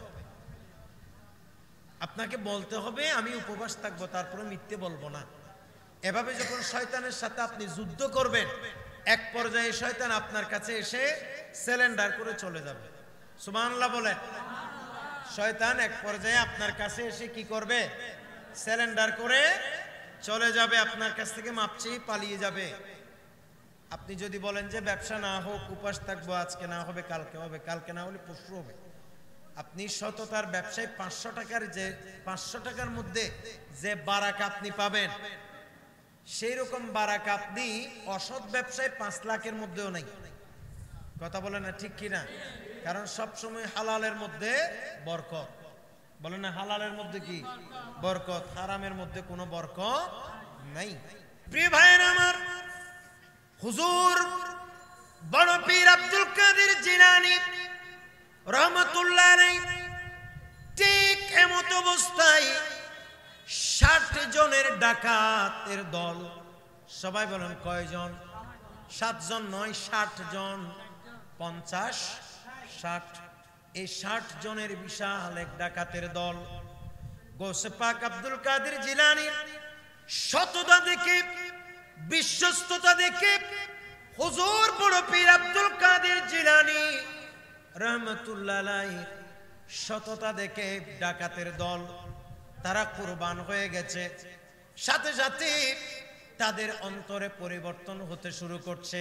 আপনাকে বলতে হবে আমি উপবাস থাকবো, তারপরে মিথ্যে বলবো না। এভাবে যখন শয়তানের সাথে আপনি যুদ্ধ করবেন, এক পর্যায়ে শয়তান আপনার কাছে এসে সিলিন্ডার করে চলে যাবে। সুবহানাল্লাহ বলেন। শয়তান এক পর্যায়ে আপনার কাছে এসে কি করবে? সিলিন্ডার করে চলে যাবে, আপনার কাছ থেকে মাপ চেয়ে পালিয়ে যাবে। আপনি যদি বলেন যে ব্যবসা না হোক, উপাস থাকবো, আজকে না হবে কালকে হবে, কালকে না হলে পরশু হবে, আপনি সততার ব্যবসায় 500 টাকার যে 500 টাকার মধ্যে যে বারাকা আপনি পাবেন, সেই রকম বারাকা আপনি অসৎ ব্যবসায় 5 লাখের মধ্যেও নাই। কথা বলে না, ঠিক কিনা? কারণ সব সময় হালালের মধ্যে বরকত। বলে না, হালালের মধ্যে কি বরকত, হারামের মধ্যে কোনো বরকত নাই। প্রিয় ভাইয়েরা আমার, হুজুর বড় পীর আব্দুল কাদের জিলানী রহমতুল্লাহ আলাইহি ঠিক এমত অবস্থায় 60 জনের ডাকাতের দল। সবাই বলেন কয়জন? 7 জন নয়, 60 জন। 50 60, এই 60 জনের বিশাল এক ডাকাতের দল গৌসে পাক আব্দুল কাদের জিলানীর সততা দেখে, বিশ্বস্ততা দেখে, হুজুর বড় পীর আব্দুল কাদের জিলানী রহমতুল্লাহ আলাইহি সততা দেখে ডাকাতের দল তারা কুরবান হয়ে গেছে। সাথে সাথে তাদের অন্তরে পরিবর্তন হতে শুরু করছে।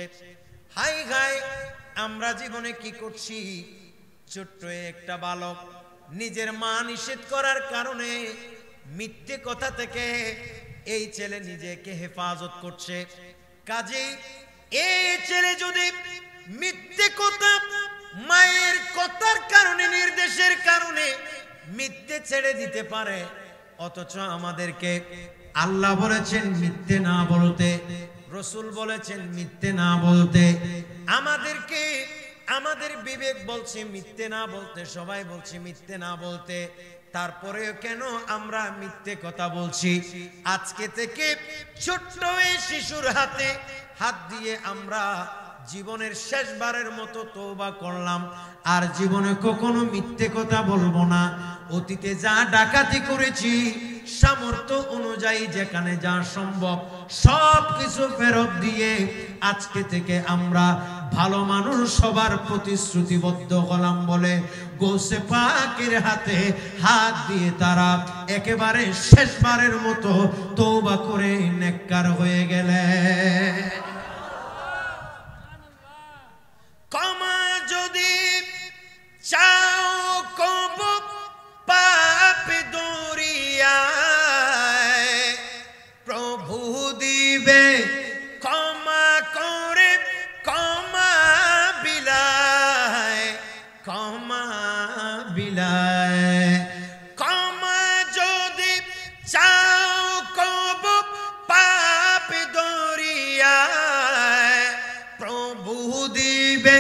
হাই হাই, আমরা জীবনে কি করছি? ছোট্ট একটা বালক নিজের মা নিষেধ করার কারণে মিথ্যে কথা থেকে এই ছেলে নিজেকে হেফাজত করছে। কাজেই এই ছেলে যদি মিথ্যে কথা, মায়ের কথার কারণে, নির্দেশের কারণে মিথ্যে ছেড়ে দিতে পারে, অথচ আমাদেরকে আল্লাহ বলেছেন মিথ্যে না বলতে, রাসূল বলেছেন মিথ্যে না বলতে, আমাদেরকে আমাদের বিবেক বলছে মিথ্যে না বলতে, সবাই বলছে মিথ্যে না বলতে, তারপরেও কেন আমরা মিথ্যে কথা বলছি? আজকে থেকে ছোট্ট এই শিশুর হাতে হাত দিয়ে আমরা জীবনের শেষবারের মতো তওবা করলাম, আর জীবনে কখনো মিথ্যে কথা বলবো না। অতীতে যা ডাকাতি করেছি সামর্থ্য অনুযায়ী যেখানে যা সম্ভব সব কিছু ফেরত দিয়ে আজকে থেকে আমরা ভালো মানুষ সবার প্রতিশ্রুতিবদ্ধ হলাম বলে গৌসে পাকের হাতে হাত দিয়ে তারা একেবারে শেষবারের মতো তওবা করে নেককার হয়ে গেলেন। ক্ষমা যদি চাও কব পাপ দরিয়ায়, প্রভু দিবে ক্ষমা করে ক্ষমা বিলায়, ক্ষমা বিলায়। ক্ষমা যদি চাও কব পাপ দরিয়ায়, প্রভু দিবে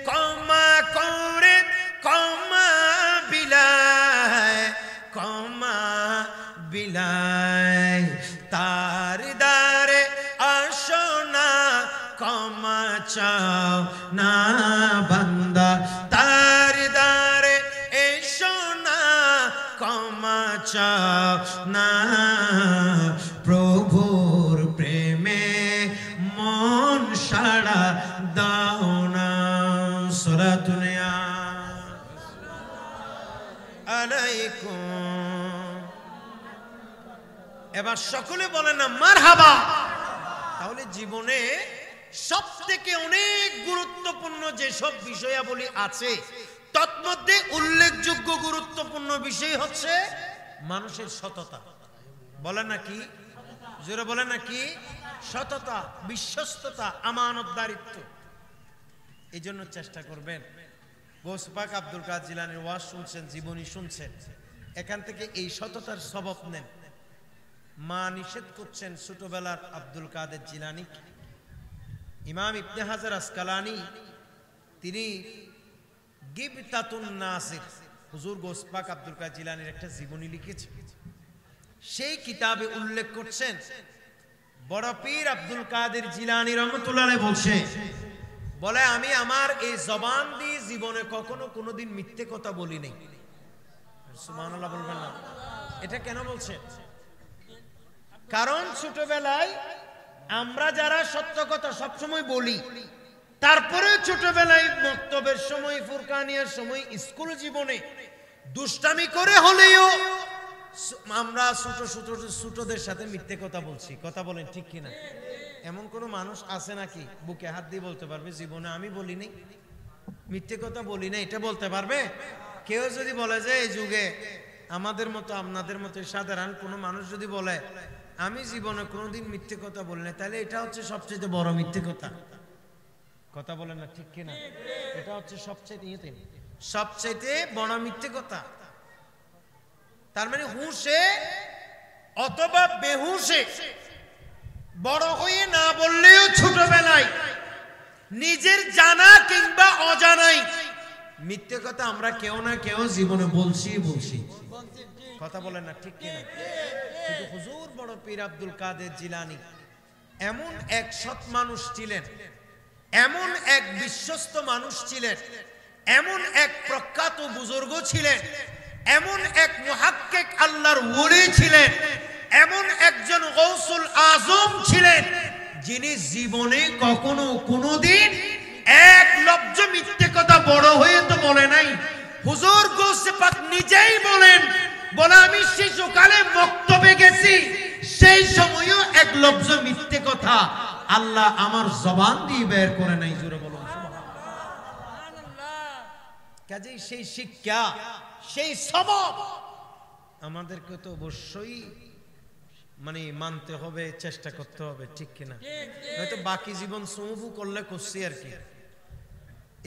ক্ষমা করে ক্ষমা বিলায়, ক্ষমা বিলায়। তার দ্বারে আসো না ক্ষমা চাও না বান্দা, তার দ্বারে এসো না ক্ষমা চাও না, প্রভুর প্রেমে মন সাড়া দাও না। সালাতুন আলাইকুম। এবার সকলে বলেন না মারহাবা। তাহলে জীবনে সব থেকে অনেক গুরুত্বপূর্ণ যেসব বিষয়াবলী আছে, তৎমধ্যে উল্লেখযোগ্য গুরুত্বপূর্ণ বিষয় হচ্ছে মানুষের সততা। বলেন না কি? জোরে বলেন না কি? সততা, বিশ্বস্ততা, আমানতদারিত্ব। এই জন্য চেষ্টা করবেন গৌস পাক আব্দুল কাদের জিলানীর ওয়াজ শুনছেন, জীবনী শুনছেন, এখান থেকে এই সততার সবক নেন। মা নিষেধ করছেন ছোটবেলার আব্দুল কাদের জিলানী। ইমাম ইবনে হাজার আসকালানি তিনি গিবতাতুন নাসির, হুজুর গৌস পাক আব্দুল কাদের জিলানীর একটা জীবনী লিখেছেন। সেই কিতাবে উল্লেখ করছেন বড় পীর আব্দুল কাদের জিলানী রহমাতুল্লাহ আলাইহি বলছে, বলে আমি আমার এই জবান দিয়ে জীবনে কখনো কোনোদিন মিথ্যে কথা বলি নাই। সুবহানাল্লাহ বলবেন না? এটা কেন বলছে? কারণ ছোটবেলায় আমরা যারা সত্য কথা সবসময় বলি, তারপরে ছোটবেলায় মক্তবের সময়, ফুরকানিয়ার সময়, স্কুল জীবনে দুষ্টামি করে হলেও আমরা ছোটদের সাথে মিথ্যে কথা বলছি। কথা বলেন ঠিক কিনা? এমন কোন মানুষ আছে নাকি বুকে হাত দিয়ে বলতে পারবে জীবনে আমি বলি নাই, মিথ্যে কথা বলি না? এটা বলতে পারবে কেউ? যদি বলে যে এই যুগে আমাদের মতো আপনাদের মতো সাধারণ কোনো মানুষ যদি বলে আমি জীবনে কোনোদিন মিথ্যে কথা বলি না, তাহলে এটা হচ্ছে সবচেয়ে বড় মিথ্যে কথা। কথা বলেন না ঠিক কিনা? এটা হচ্ছে সবচেয়ে বড় মিথ্যে কথা। তার মানে হুঁশে অথবা বেহুশে বড় হয়ে না বললেও ছোটবেলায় নিজের জানা কিংবা অজানাই মিথ্যে কথা আমরা কেউ না কেউ জীবনে বলছি। কথা বলেন না ঠিক কিনা? কিন্তু হুজুর বড় পীর আব্দুল কাদের জিলানী এমন এক সৎ মানুষ ছিলেন, এমন এক বিশ্বস্ত মানুষ ছিলেন, এমন এক প্রখ্যাত বুজুর্গ ছিলেন, এমন এক মুহাক্কিক আল্লাহর ওলি ছিলেন, এমন একজন গৌসুল আজম ছিলেন, যিনি জীবনে কখনো কোনোদিন এক লফজ মিথ্যে কথা বড় হয়ে তো বলে নাই। হুজুর গৌসে পাক নিজেই বলে আমি শিশুকালে মক্তবে গেছি, সেই সময়ও এক লফজ মিথ্যে কথা আল্লাহ আমার জবান দিয়ে বের করে নাই। জোরে বলুন সুবহানাল্লাহ। কাজেই সেই শিক্ষা, সেই সবক আমাদেরকে তো অবশ্যই মানতে হবে, চেষ্টা করতে হবে, ঠিক কিনা? হয়তো বাকি জীবন সমুভু করলে করছি আর কি,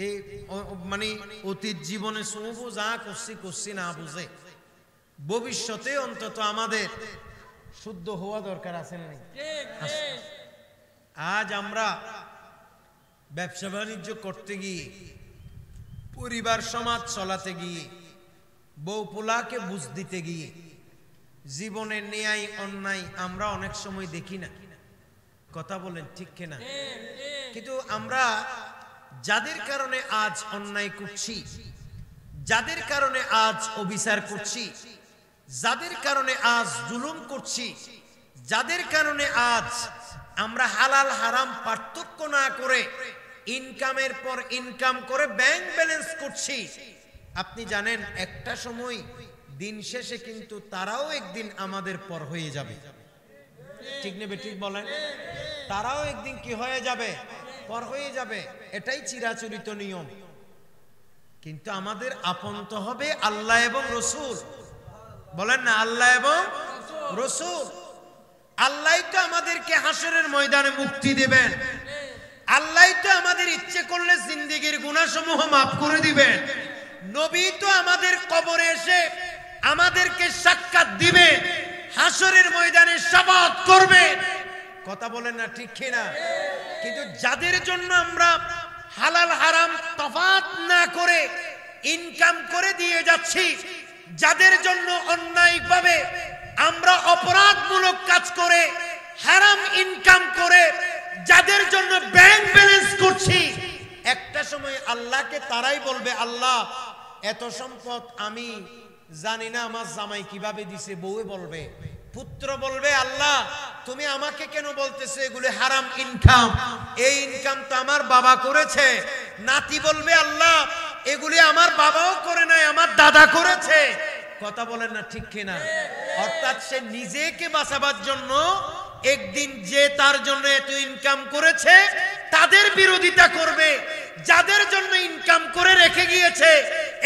এই অতীত জীবনে সমুভু যা করছি না বুঝে, ভবিষ্যতে অন্তত আমাদের শুদ্ধ হওয়া দরকার আছে না? আজ আমরা ব্যবসা বাণিজ্য করতে গিয়ে, পরিবার সমাজ চলাতে গিয়ে, বউ পোলাকে বুঝ দিতে গিয়ে, জীবনের ন্যায় অন্যায় আমরা অনেক সময় দেখি না। কথা বলেন ঠিক কিনা? কিন্তু আমরা যাদের কারণে আজ অন্যায় করছি, যাদের কারণে আজ অবিচার করছি, যাদের কারণে আজ জুলুম করছি, যাদের কারণে আজ আমরা হালাল হারাম পার্থক্য না করে ইনকামের পর ইনকাম করে ব্যাংক ব্যালেন্স করছি, আপনি জানেন একটা সময় দিন শেষে কিন্তু তারাও একদিন আমাদের পর হয়ে যাবে। ঠিক নেবে? ঠিক বলেন। তারাও একদিন কি হয়ে যাবে? পর হয়ে যাবে। এটাই চিরাচরিত নিয়ম। কিন্তু আমাদের আপন তো হবে আল্লাহ এবং রসুল। বলেন না, আল্লাহ এবং রসুল। আল্লাহ তো আমাদেরকে হাসরের ময়দানে মুক্তি দেবেন, আল্লাহ তো আমাদের ইচ্ছে করলে জিন্দেগির গুনাহসমূহ মাফ করে দিবেন। নবী তো আমাদের কবরে এসে আমাদেরকে সাক্ষাৎ দিবে, হাসরের ময়দানে শাফাআত করবে। কথা বলেন না ঠিক কিনা? কিন্তু যাদের জন্য আমরা হালাল হারাম তফাৎ না করে ইনকাম করে দিয়ে যাচ্ছি, যাদের জন্য অন্যায়ভাবে আমরা অপরাধমূলক কাজ করে হারাম ইনকাম করে যাদের জন্য ব্যাংক ব্যালেন্স করছি, একটা সময় আল্লাহকে তারাই বলবে, আল্লাহ এত সম্পদ আমি জানি না আমার জামাই কিভাবে দিছে। বউয়ে বলবে, পুত্র বলবে, আল্লাহ তুমি আমাকে কেন বলতেছো এগুলো হারাম ইনকাম? এই ইনকাম তো আমার বাবা করেছে। নাতি বলবে, আল্লাহ এগুলি আমার বাবাও করে নাই, আমার দাদা করেছে। কথা বলেন না ঠিক কিনা? অর্থাৎ সে নিজেকে বাঁচাবার জন্য একদিন যে তার জন্য এত ইনকাম করেছে তাদের বিরোধিতা করবে, যাদের জন্য ইনকাম করে রেখে গিয়েছে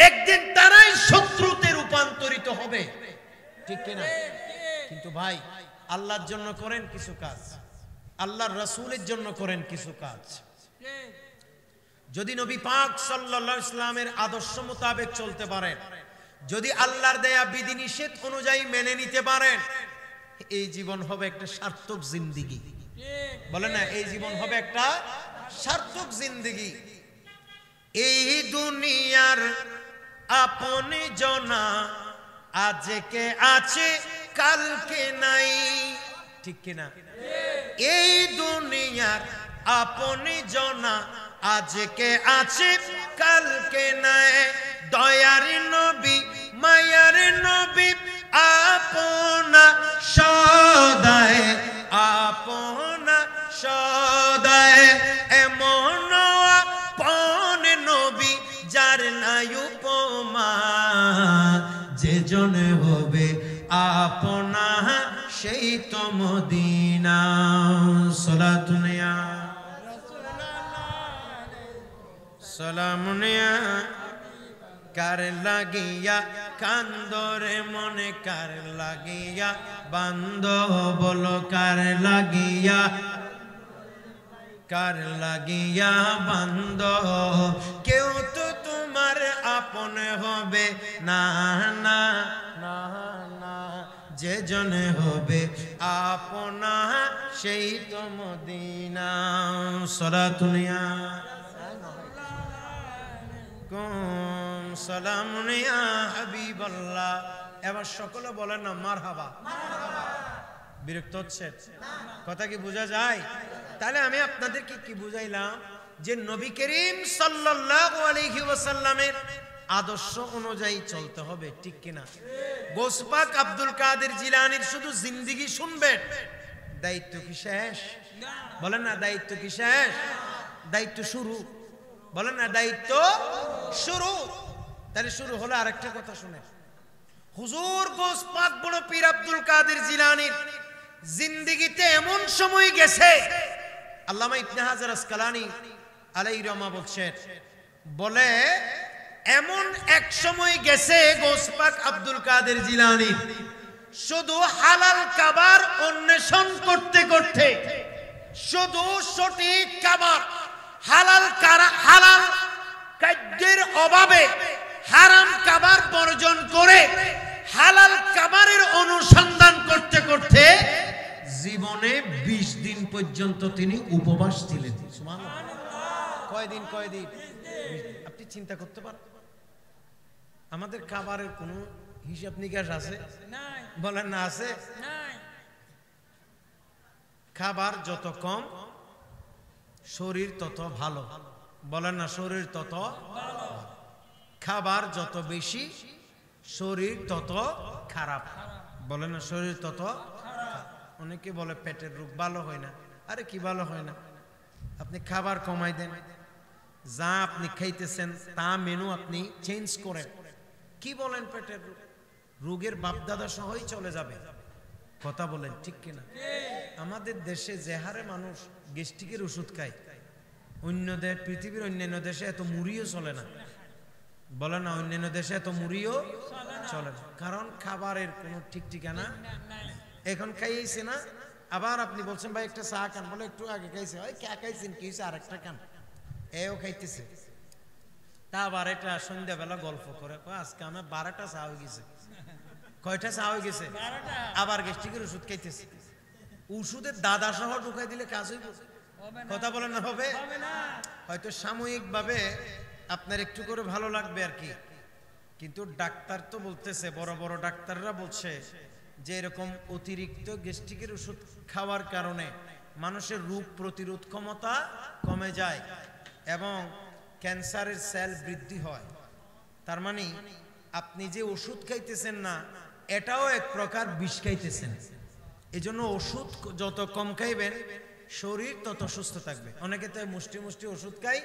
একদিন তারাই শত্রুতে রূপান্তরিত হবে। ঠিক কিনা? কিন্তু ভাই, আল্লাহর জন্য করেন কিছু কাজ, আল্লাহর রাসূলের জন্য করেন কিছু কাজ। যদি নবী পাক সাল্লাল্লাহু আলাইহি ওয়াসাল্লামের আদর্শ মোতাবেক চলতে পারেন, যদি আল্লাহর দেয়া বিধিনিষেধ অনুযায়ী মেনে নিতে পারেন, এই জীবন হবে একটা সার্থক জিন্দেগি। বলে না, এই জীবন হবে একটা সার্থক জিন্দেগি। এই দুনিয়ার আপন জনা আজকে আছে কালকে নাই, ঠিক কিনা? এই দুনিয়ার আপন জনা আজকে আছে কালকে নাই। দয়ার নবী মায়ার নবী আপনা সদায়, আপনা সদায় এমন আপন নবী যার নাই উপমা। যে জন হবে আপনা সেই তো মদিনা। সালাতুনিয়া সালামুনিয়া কার লাগিয়া কান্দরে মনে, কার লাগিয়া বান্দ বলো, কার লাগিয়া, কার লাগিয়া বান্দ। কেউ তো তোমার আপন হবে না, না না না। যে জন হবে আপনা সেই তো মদিনা। সালাতুনিয়া সালামুনিয়া হাবিবাল্লাহ। এবার সকলে বলেন না মারহাবা। বিরক্ত হচ্ছে? কথা কি বোঝা যায়? তাহলে আমি আপনাদেরকে কি বুঝাইলাম যে নবী করিম সাল্লাল্লাহু আলাইহি ওয়াসাল্লামের আদর্শ অনুযায়ী চলতে হবে, ঠিক কিনা? গৌস পাক আব্দুল কাদের জিলানীর শুধু জিন্দেগি শুনবেন, দায়িত্ব কি শেষ? বলেন না, দায়িত্ব কি শেষ? দায়িত্ব শুরু। বলেন না, দায়িত্ব শুরু। তাহলে শুরু হলো আরেকটা কথা শুনে। হুজুর গৌস পাক বড় পীর আব্দুল কাদের জিলানীর জিন্দেগিতে এমন সময় গেছে, আল্লামা ইবনে হাজার আসকালানী আলাইহি রহমা বলছেন, বলে এমন এক সময় গেছে গৌস পাক আব্দুল কাদের জিলানী শুধু হালাল খাবার অন্বেষণ করতে করতে, শুধু সঠিক খাবার, হালাল খাদ্যের অভাবে হারাম খাবার বর্জন করে হালাল খাবারের অনুসন্ধান করতে করতে জীবনে 20 দিন পর্যন্ত তিনি উপবাস ছিলেন। কয়দিন? কয়দিন? আপনি চিন্তা করতে পারেন, আমাদের খাবারের কোনো হিসাব নিকাশ আছে? বলেন না, আছে? খাবার যত কম শরীর তত ভালো। বলেন না, শরীর তত ভালো। খাবার যত বেশি শরীর তত খারাপ। বলেন না, শরীর তত খারাপ। অনেকে বলে পেটের রোগ ভালো হয় না। আরে কি ভালো হয় না? আপনি খাবার কমাই দেন, যা আপনি খাইতেছেন তা মেনু আপনি চেঞ্জ করেন, কি বলেন পেটের রোগ? রোগের বাপদাদা সহই চলে যাবে। কথা বলেন, ঠিক কিনা? আমাদের দেশে যে হারে মানুষ গ্যাস্ট্রিকের ওষুধ খায়, পৃথিবীর অন্যান্য দেশে এত মুড়িও চলে না। বলে না, অন্যান্য দেশে এত মুড়িও চলে না, কারণ খাবারের কোনো ঠিক ঠিকানা। এখন খাইয়েছে না, আবার আপনি বলছেন ভাই একটা চা খান, বলে একটু আগে খাইছে, ওই কে খাইছেন, কি হয়েছে, আরেকটা খান, এও খাইতেছে। তা আবার এটা সন্ধ্যাবেলা গল্প করে, আজকে আমার 12টা চা হয়ে গেছে। কয়টা চা হয়ে গেছে? আবার গ্যাস্ট্রিকের ওষুধ খাইতেছে। ওষুধের দাদা সহ ঢুকাই দিলে কাজ হইব? কথা বলেন না, হবে? হয়তো সাময়িক ভাবে আপনার একটু করে ভালো লাগবে আর কি, কিন্তু ডাক্তার তো বলতেছে, বড় বড় ডাক্তাররা বলছে যে এরকম অতিরিক্ত গ্যাস্ট্রিকের ওষুধ খাওয়ার কারণে মানুষের রোগ প্রতিরোধ ক্ষমতা কমে যায় এবং ক্যান্সারের সেল বৃদ্ধি হয়। তার মানে আপনি যে ওষুধ খাইতেছেন না, এটাও এক প্রকার বিষ খাইতেছেন। এজন্য ওষুধ যত কম খাইবেন শরীর তত সুস্থ থাকবে। অনেকে তো মুষ্টি মুষ্টি ওষুধ খাই,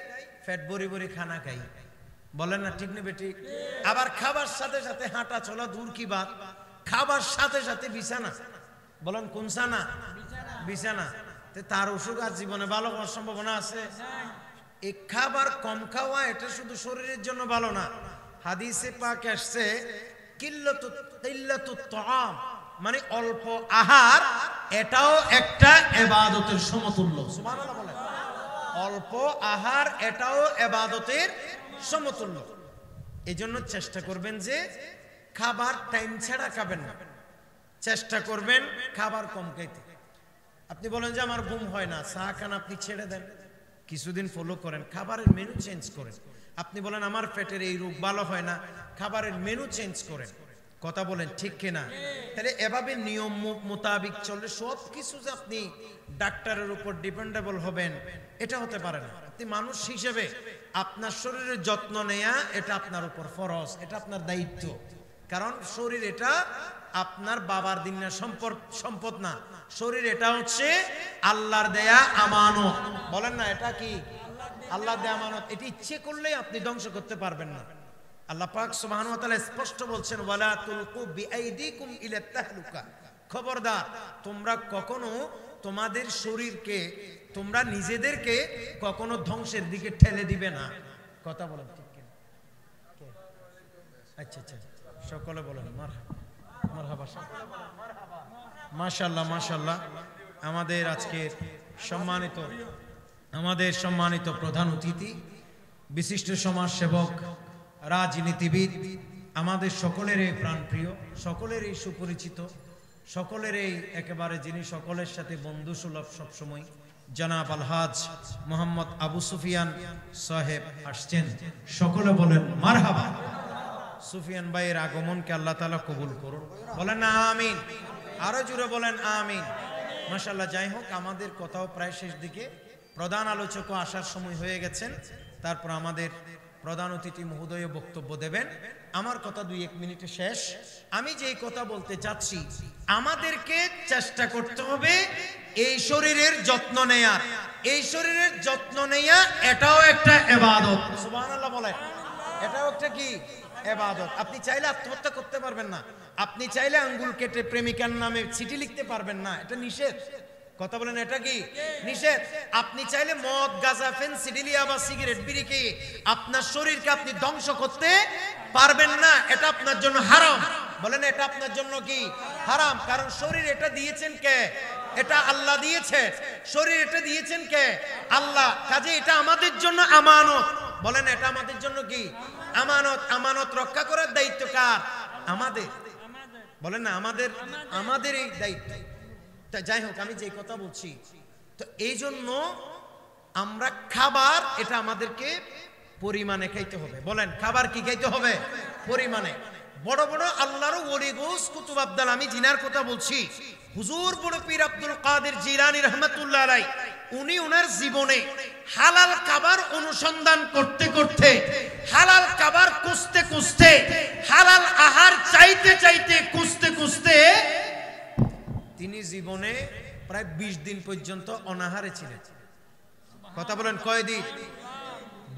পেট ভরি ভরি খানা খাই। বলেন না, ঠিক নেবে? ঠিক। আবার খাবার সাথে সাথে হাঁটা চলা দূর কি বাত, খাবার সাথে সাথে বিছানা। বলেন কোন সানা? বিছানা। তার অসুখ আর জীবনে ভালো হওয়ার সম্ভাবনা আছে? এই খাবার কম খাওয়া এটা শুধু শরীরের জন্য ভালো না। হাদিসে পাক আসছে কিল্লাতুত তাআম, মানে অল্প আহার, এটাও একটা ইবাদতের সমতুল্য। সুবহানাল্লাহ বলেন। অল্প আহার এটাও ইবাদতের সমতুল্য। এজন্য চেষ্টা করবেন যে খাবার টাইম ছাড়া খাবেন না, চেষ্টা করবেন খাবার কম খাইতে। আপনি বলেন যে আমার ঘুম হয় না, চা খান আপনি ছেড়ে দেন, কিছুদিন ফলো করেন, খাবারের মেনু চেঞ্জ করেন। আপনি বলেন আমার পেটের এই রোগ ভালো হয় না, খাবারের মেনু চেঞ্জ করেন। কথা বলেন ঠিক কিনা? তাহলে এভাবে নিয়ম মোতাবিক চললে সব কিছু যে আপনি ডাক্তারের উপর ডিপেন্ডেবল হবেন এটা হতে পারে না। আপনি মানুষ হিসেবে আপনার শরীরের যত্ন নেয়া এটা আপনার উপর ফরজ, এটা আপনার দায়িত্ব। কারণ শরীর এটা আপনার বাবার দিনের সম্পদ না, শরীর এটা হচ্ছে আল্লাহর দেয়া আমানত। বলেন না এটা কি আল্লাহর দেয়া আমানত? এটি ইচ্ছে করলেই আপনি ধ্বংস করতে পারবেন না। আল্লাহ পাক সুবহানাহু ওয়া তাআলা স্পষ্ট বলছেন ওয়ালা তুলকু বিআইদিকুম ইলা তাহলুকা, খবরদার তোমরা কখনো তোমাদের শরীরকে, তোমরা নিজেদেরকে কখনো ধ্বংসের দিকে ঠেলে দিবে না। কথা বলেন ঠিক কিনা? আচ্ছা আচ্ছা, সকলে বলেন মারহাবা। মাশাআল্লাহ মাশাআল্লাহ। আমাদের আজকের সম্মানিত প্রধান অতিথি, বিশিষ্ট সমাজসেবক, রাজনীতিবিদ, আমাদের সকলেরই প্রাণপ্রিয়, সকলেরই সুপরিচিত, সকলেরই একেবারে যিনি সকলের সাথে বন্ধু সুলভ সবসময়, জনাব আলহাজ মোহাম্মদ আবু সুফিয়ান সাহেব আসছেন। সকলে বলেন মারহাবা। সুফিয়ান ভাইয়ের আগমনকে আল্লাহ তাআলা কবুল করুন, বলেন না আমিন। আরো জোরে বলেন আমিন। মাশাআল্লাহ। যাই হোক, আমাদের কথাও প্রায় শেষ দিকে, প্রধান আলোচকও আসার সময় হয়ে গেছেন। তারপর আমাদের প্রধান অতিথি মহোদয় বক্তব্য দেবেন। আমার কথা 2-1 মিনিটে শেষ। আমি যেই কথা বলতে চাচ্ছি, আমাদেরকে চেষ্টা করতে হবে এই শরীরের যত্ন নেয়ার। এই শরীরের যত্ন নেয়া এটাও একটা ইবাদত। সুবহানাল্লাহ বলেন, এটাও একটা কি ইবাদত। আপনি চাইলে আত্মহত্যা করতে পারবেন না, আপনি চাইলে আঙ্গুল কেটে প্রেমিকার নামে চিঠি লিখতে পারবেন না, এটা নিষেধ। কথা বলেন এটা কি নিষেধ? আপনি চাইলে মদ, গাঁজা, ফেন্সিডিলিয়া বা সিগারেট, বিড়ি খেয়ে আপনার শরীরকে আপনি ধ্বংস করতে পারবেন না, এটা আপনার জন্য হারাম। বলেন এটা আপনার জন্য কি হারাম? কারণ শরীর এটা দিয়েছেন কে? এটা আল্লাহ দিয়েছে। শরীর এটা দিয়েছেন কে? আল্লাহ। কাজে এটা আমাদের জন্য আমানত। বলেন এটা আমাদের জন্য কি আমানত। আমানত রক্ষা করার দায়িত্ব কার? আমাদের। বলেন না আমাদের এই দায়িত্ব। যাই হোক, আমি যে কথা বলছি, তো এই জন্য আমরা খাবার এটা আমাদেরকে পরিমাণে খাইতে হবে। বলেন খাবার কি খাইতে হবে? পরিমাণে। বড় বড় আল্লাহর ওলি গৌস কুতুব আব্দাল, আমি জিনার কথা বলছি, হুজুর বড় পীর আব্দুল কাদের জিলানী রহমাতুল্লাহ আলাইহি, উনি ওনার জীবনে হালাল খাবার অনুসন্ধান করতে করতে, হালাল খাবার খুঁজতে খুঁজতে, হালাল আহার চাইতে চাইতে, খুঁজতে খুঁজতে তিনি জীবনে প্রায় 20 দিন পর্যন্ত অনাহারে ছিলেন। কথা বলেন কয়দিন?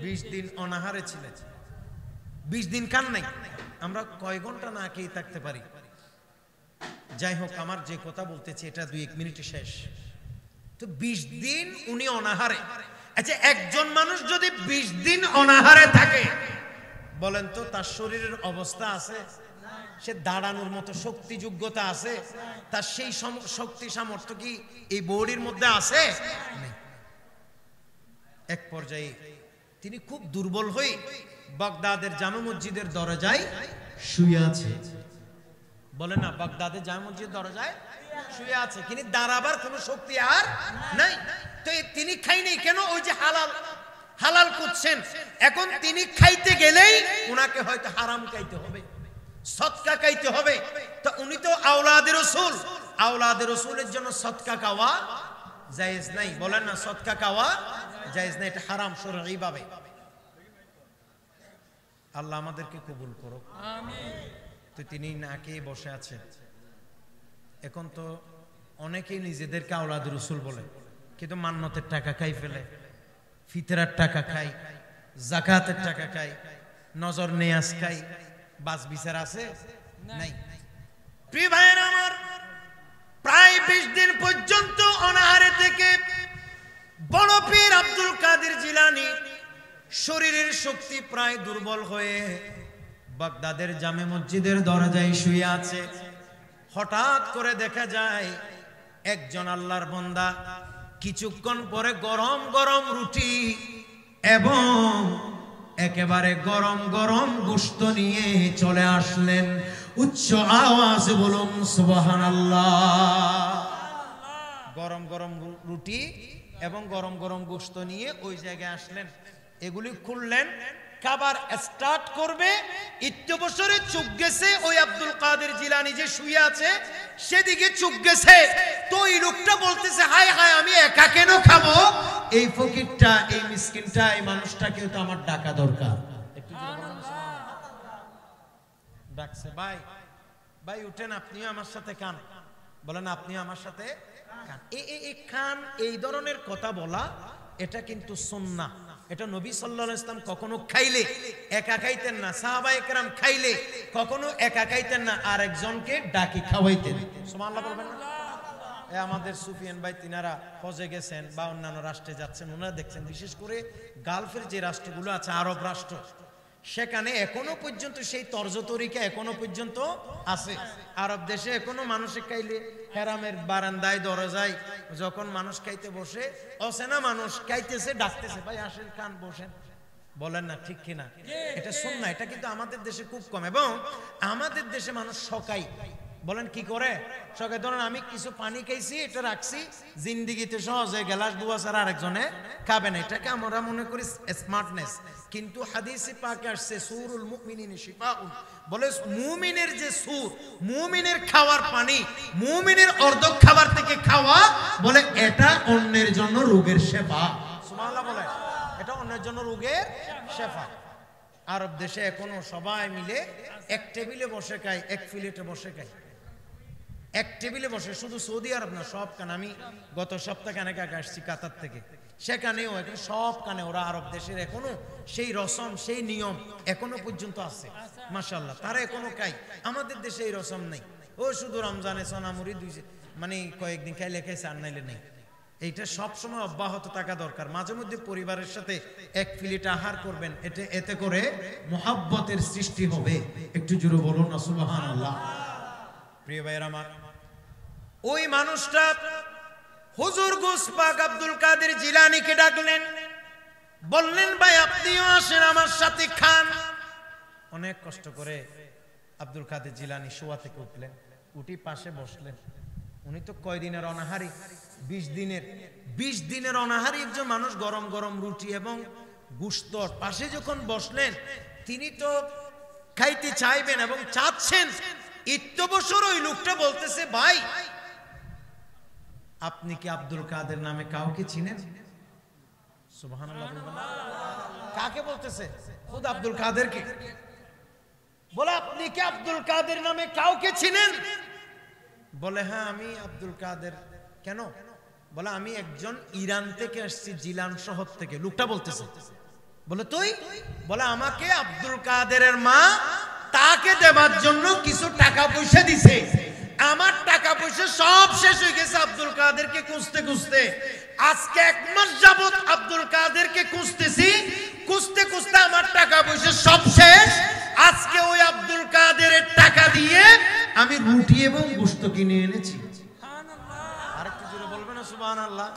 20 দিন অনাহারে ছিলেন। 20 দিন খান নাই। আমরা কয় ঘন্টা না খেয়ে থাকতে পারি? যাই হোক, আমার যে কথা বলতেছি এটা 2-1 মিনিটে শেষ। তো 20 দিন উনি অনাহারে। আচ্ছা, একজন মানুষ যদি 20 দিন অনাহারে থাকে, বলেন তো তার শরীরের অবস্থা আছে? সে দাঁড়ানোর মতো শক্তি যোগ্যতা আছে? তার সেই শক্তি সামর্থ্য কি এই বডির মধ্যে আছে? এক পর্যায়ে তিনি খুব দুর্বল হয়ে বাগদাদের জামে মসজিদের দরজায় শুয়ে আছে। বলে না, বাগদাদের জামে মসজিদের দরজায় শুয়ে আছে, তিনি দাঁড়াবার কোনো শক্তি আর নাই। তো তিনি খাই নাই কেন? ওই যে হালাল করছেন, এখন তিনি খাইতে গেলেই উনাকে হয়তো হারাম খাইতে হবে, সদকা খাইতে হবে। তো উনি তো আওলাদে রাসূল, আওলাদে রাসূলের জন্য সদকা খাওয়া জায়েজ নাই। বলেন না সদকা খাওয়া জায়েজ নাই, এটা হারাম শরঈ ভাবে। আল্লাহ আমাদেরকে কবুল করুক, আমিন। তো তিনি না খেয়ে বসে আছেন। এখন তো অনেকেই নিজেদেরকে আওলাদে রাসূল বলে, কিন্তু মান্নতের টাকা খাই ফেলে, ফিতরার টাকা খাই, যাকাতের টাকা খাই, নজর নেয়াজ খাই, বাস বিচার আছে নাই। প্রিয় ভাইয়েরা আমার, প্রায় 20 দিন পর্যন্ত অনাহারে থেকে বড় পীর আব্দুল কাদের জিলানী শরীরের শক্তি প্রায় দুর্বল হয়ে বাগদাদের জামে মসজিদের দরজায় শুয়ে আছে। হঠাৎ করে দেখা যায় একজন আল্লাহর বান্দা কিছুক্ষণ পরে গরম গরম রুটি এবং একেবারে গরম গরম গোশত নিয়ে চলে আসলেন। উচ্চ আওয়াজে বলুন সুবহানাল্লাহ। গরম গরম রুটি এবং গরম গরম গোশত নিয়ে ওই জায়গায় আসলেন। এগুলি খুললেন, খাবার স্টার্ট করবে, ইত্যবসরে চোখ গেছে ওই আব্দুল কাদের জিলানী যে শুয়ে আছে সেদিকে চোখ গেছে। তো এই লোকটা বলতেছে, হায় হায় আমি একা কেন খাবো, এই ফকিরটা, এই মিসকিনটা, এই মানুষটাকে তো আমার ডাকা দরকার। ডাকছে, ভাই ভাই উঠেন, আপনিও আমার সাথে খান। বলেন আপনিও আমার সাথে খান। এই খান, এই ধরনের কথা বলা এটা কিন্তু সুন্নাহ। এটা নবী সাল্লাল্লাহু আলাইহি ওয়াসাল্লাম কখনো খাইলে একা খাইতেন না, সাহাবায়ে কেরাম খাইলে কখনো একা খাইতেন না, আর একজনকে ডাকি খাওয়াইতেন। সুবহানাল্লাহ বলবেন না? আমাদের সুফিয়ান ভাই তিনারা হজে গেছেন বা অন্যান্য রাষ্ট্রে যাচ্ছেন, ওনারা দেখছেন বিশেষ করে গালফের যে রাষ্ট্রগুলো আছে, আরব রাষ্ট্র, সেখানে এখনো পর্যন্ত সেই তর্জ তরিকা এখনো পর্যন্ত আছে। আরব দেশে এখনো মানুষে খাইলে হেরামের বারান্দায় দরজায় যখন মানুষ খাইতে বসে, অচেনা মানুষ খাইতেছে, ডাকতেছে, ভাই আসেন খান বসেন। বলেন না ঠিক কিনা? এটা সুন্নাহ। এটা কিন্তু আমাদের দেশে খুব কম, এবং আমাদের দেশে মানুষ সকাই বলেন কি করে সকাই, ধরেন আমি কিছু পানি খাইছি, এটা রাখছি, জিন্দিগিতে সহজে গ্লাস দুয়া ছাড়া আরেকজনে খাবে না, এটাকে আমরা মনে করি স্মার্টনেস। কিন্তু হাদিসে পাকে আসছে সুরুল মুমিনিন শিফাউন, বলে মুমিনের যে সুর, মুমিনের খাওয়ার পানি, মুমিনের অর্ধ খাবার থেকে খাওয়া, বলে এটা অন্যের জন্য রোগের শেফা। সুবহানাল্লাহ বলে, এটা অন্যের জন্য রোগের শেফা। আরব দেশে এখনো সবাই মিলে এক টেবিলে বসে খায়, এক প্লেটে বসে খায়, এক টেবিলে বসে। শুধু সৌদি আরব না, সব কানে, আমি গত সপ্তাহখানেক আগে আসছি কাতার থেকে, সেখানেও এখন সব কানে ওরা আরব দেশের এখনো সেই রসম, সেই নিয়ম এখনো পর্যন্ত আছে। মাশাআল্লাহ, তারা এখনো খায়। আমাদের দেশে এই রসম নেই। ও শুধু রমজানে সোনামুড়ি মানে কয়েকদিন খাইলে খাইছে, আর নাইলে নেই। এইটা সবসময় অব্যাহত থাকা দরকার। মাঝে মধ্যে পরিবারের সাথে এক প্লেট আহার করবেন, এতে করে মুহাব্বতের সৃষ্টি হবে। একটু জোরে বলুন না সুবহানাল্লাহ। প্রিয় ভাইয়ের আমার, ওই মানুষটা হুজুর গৌস পাক আব্দুল কাদের জিলানীকে ডাকলেন, বললেন ভাই আপনিও আসেন আমার সাথে খান। অনেক কষ্ট করে আব্দুল কাদের জিলানী শোয়া থেকে উঠলেন, উঠি পাশে বসলেন। উনি তো কয়দিনের অনাহারী, 20 দিনের অনাহারী একজন মানুষ, গরম গরম রুটি এবং গোশত পাশে যখন বসলেন, তিনি তো খাইতে চাইবেন এবং চাচ্ছেন। ইত্যবসর ওই লোকটা বলতেছে, ভাই আপনি কি আব্দুল কাদের নামে কাউকে চিনেন? সুবহানাল্লাহ বলবেন না? কাকে বলতেছে? খুদ আব্দুল কাদেরকে। বলে আপনি কি আব্দুল কাদের নামে কাউকে চিনেন? বলে হ্যাঁ আমি আব্দুল কাদের। কেন? বলে আমি একজন ইরান থেকে আসছি, জিলান শহর থেকে। লোকটা বলতেছে, বলে তুই? বলে আমাকে আব্দুল কাদেরের মা তাকে দেবার জন্য কিছু টাকা পয়সা দিছে, আমার টাকা পয়সা সব শেষ হয়ে গেছে আব্দুল কাদেরকে খুঁজতে খুঁজতে। আজকে 1 মাস যাবত আব্দুল কাদেরকে খুঁজতেছি, খুঁজতে খুঁজতে আমার টাকা পয়সা সব শেষ। আজকে ওই আব্দুল কাদেরের টাকা দিয়ে আমি রুটি এবং গোশত কিনে এনেছি। আরেকটু জোরে বলবেন না সুবহানাল্লাহ?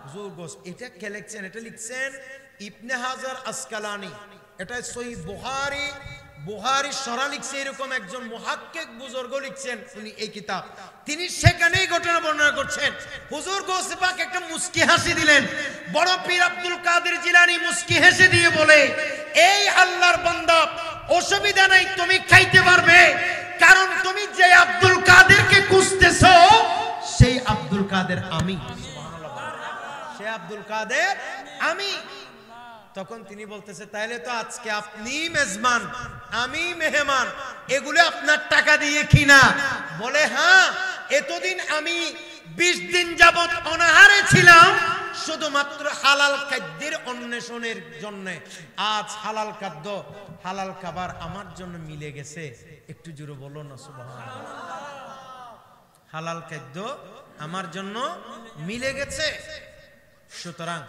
হুজুর গোশত, এটা কে লিখছেন? এটা লিখছেন ইবনে হাজার আসকালানি। এটা সহিহ বুখারী শরহ লিখছে, এরকম একজন মুহাক্কিক বুজুর্গ লিখছেন উনি এই কিতাব। তিনি সেখানেই ঘটনা বর্ণনা করছেন। হুজুর গৌসে পাক একটা মুস্কি হাসি দিলেন। বড় পীর আব্দুল কাদের জিলানী মুস্কি হেসে দিয়ে বলে, এই আল্লাহর বান্দা, অসুবিধা নাই, তুমি খাইতে পারবে, কারণ তুমি যে আব্দুল কাদেরকে খুঁজতেছো সেই আব্দুল কাদের আমি। সুবহানাল্লাহ, সে আব্দুল কাদের আমি। তখন তিনি বলতেছে, তাইলে তো আজকে আপনি মেজবান, আমি মেহমান, এগুলো আপনার টাকা দিয়ে কিনা? বলে হ্যাঁ, এতদিন আমি 20 দিন যাবত অনাহারে ছিলাম শুধুমাত্র হালাল খাদ্যের অন্বেষণের জন্য। আজ হালাল খাদ্য, হালাল খাবার আমার জন্য মিলে গেছে। একটু জোরে বলো না সুবহানাল্লাহ। হালাল খাদ্য আমার জন্য মিলে গেছে। সুতরাং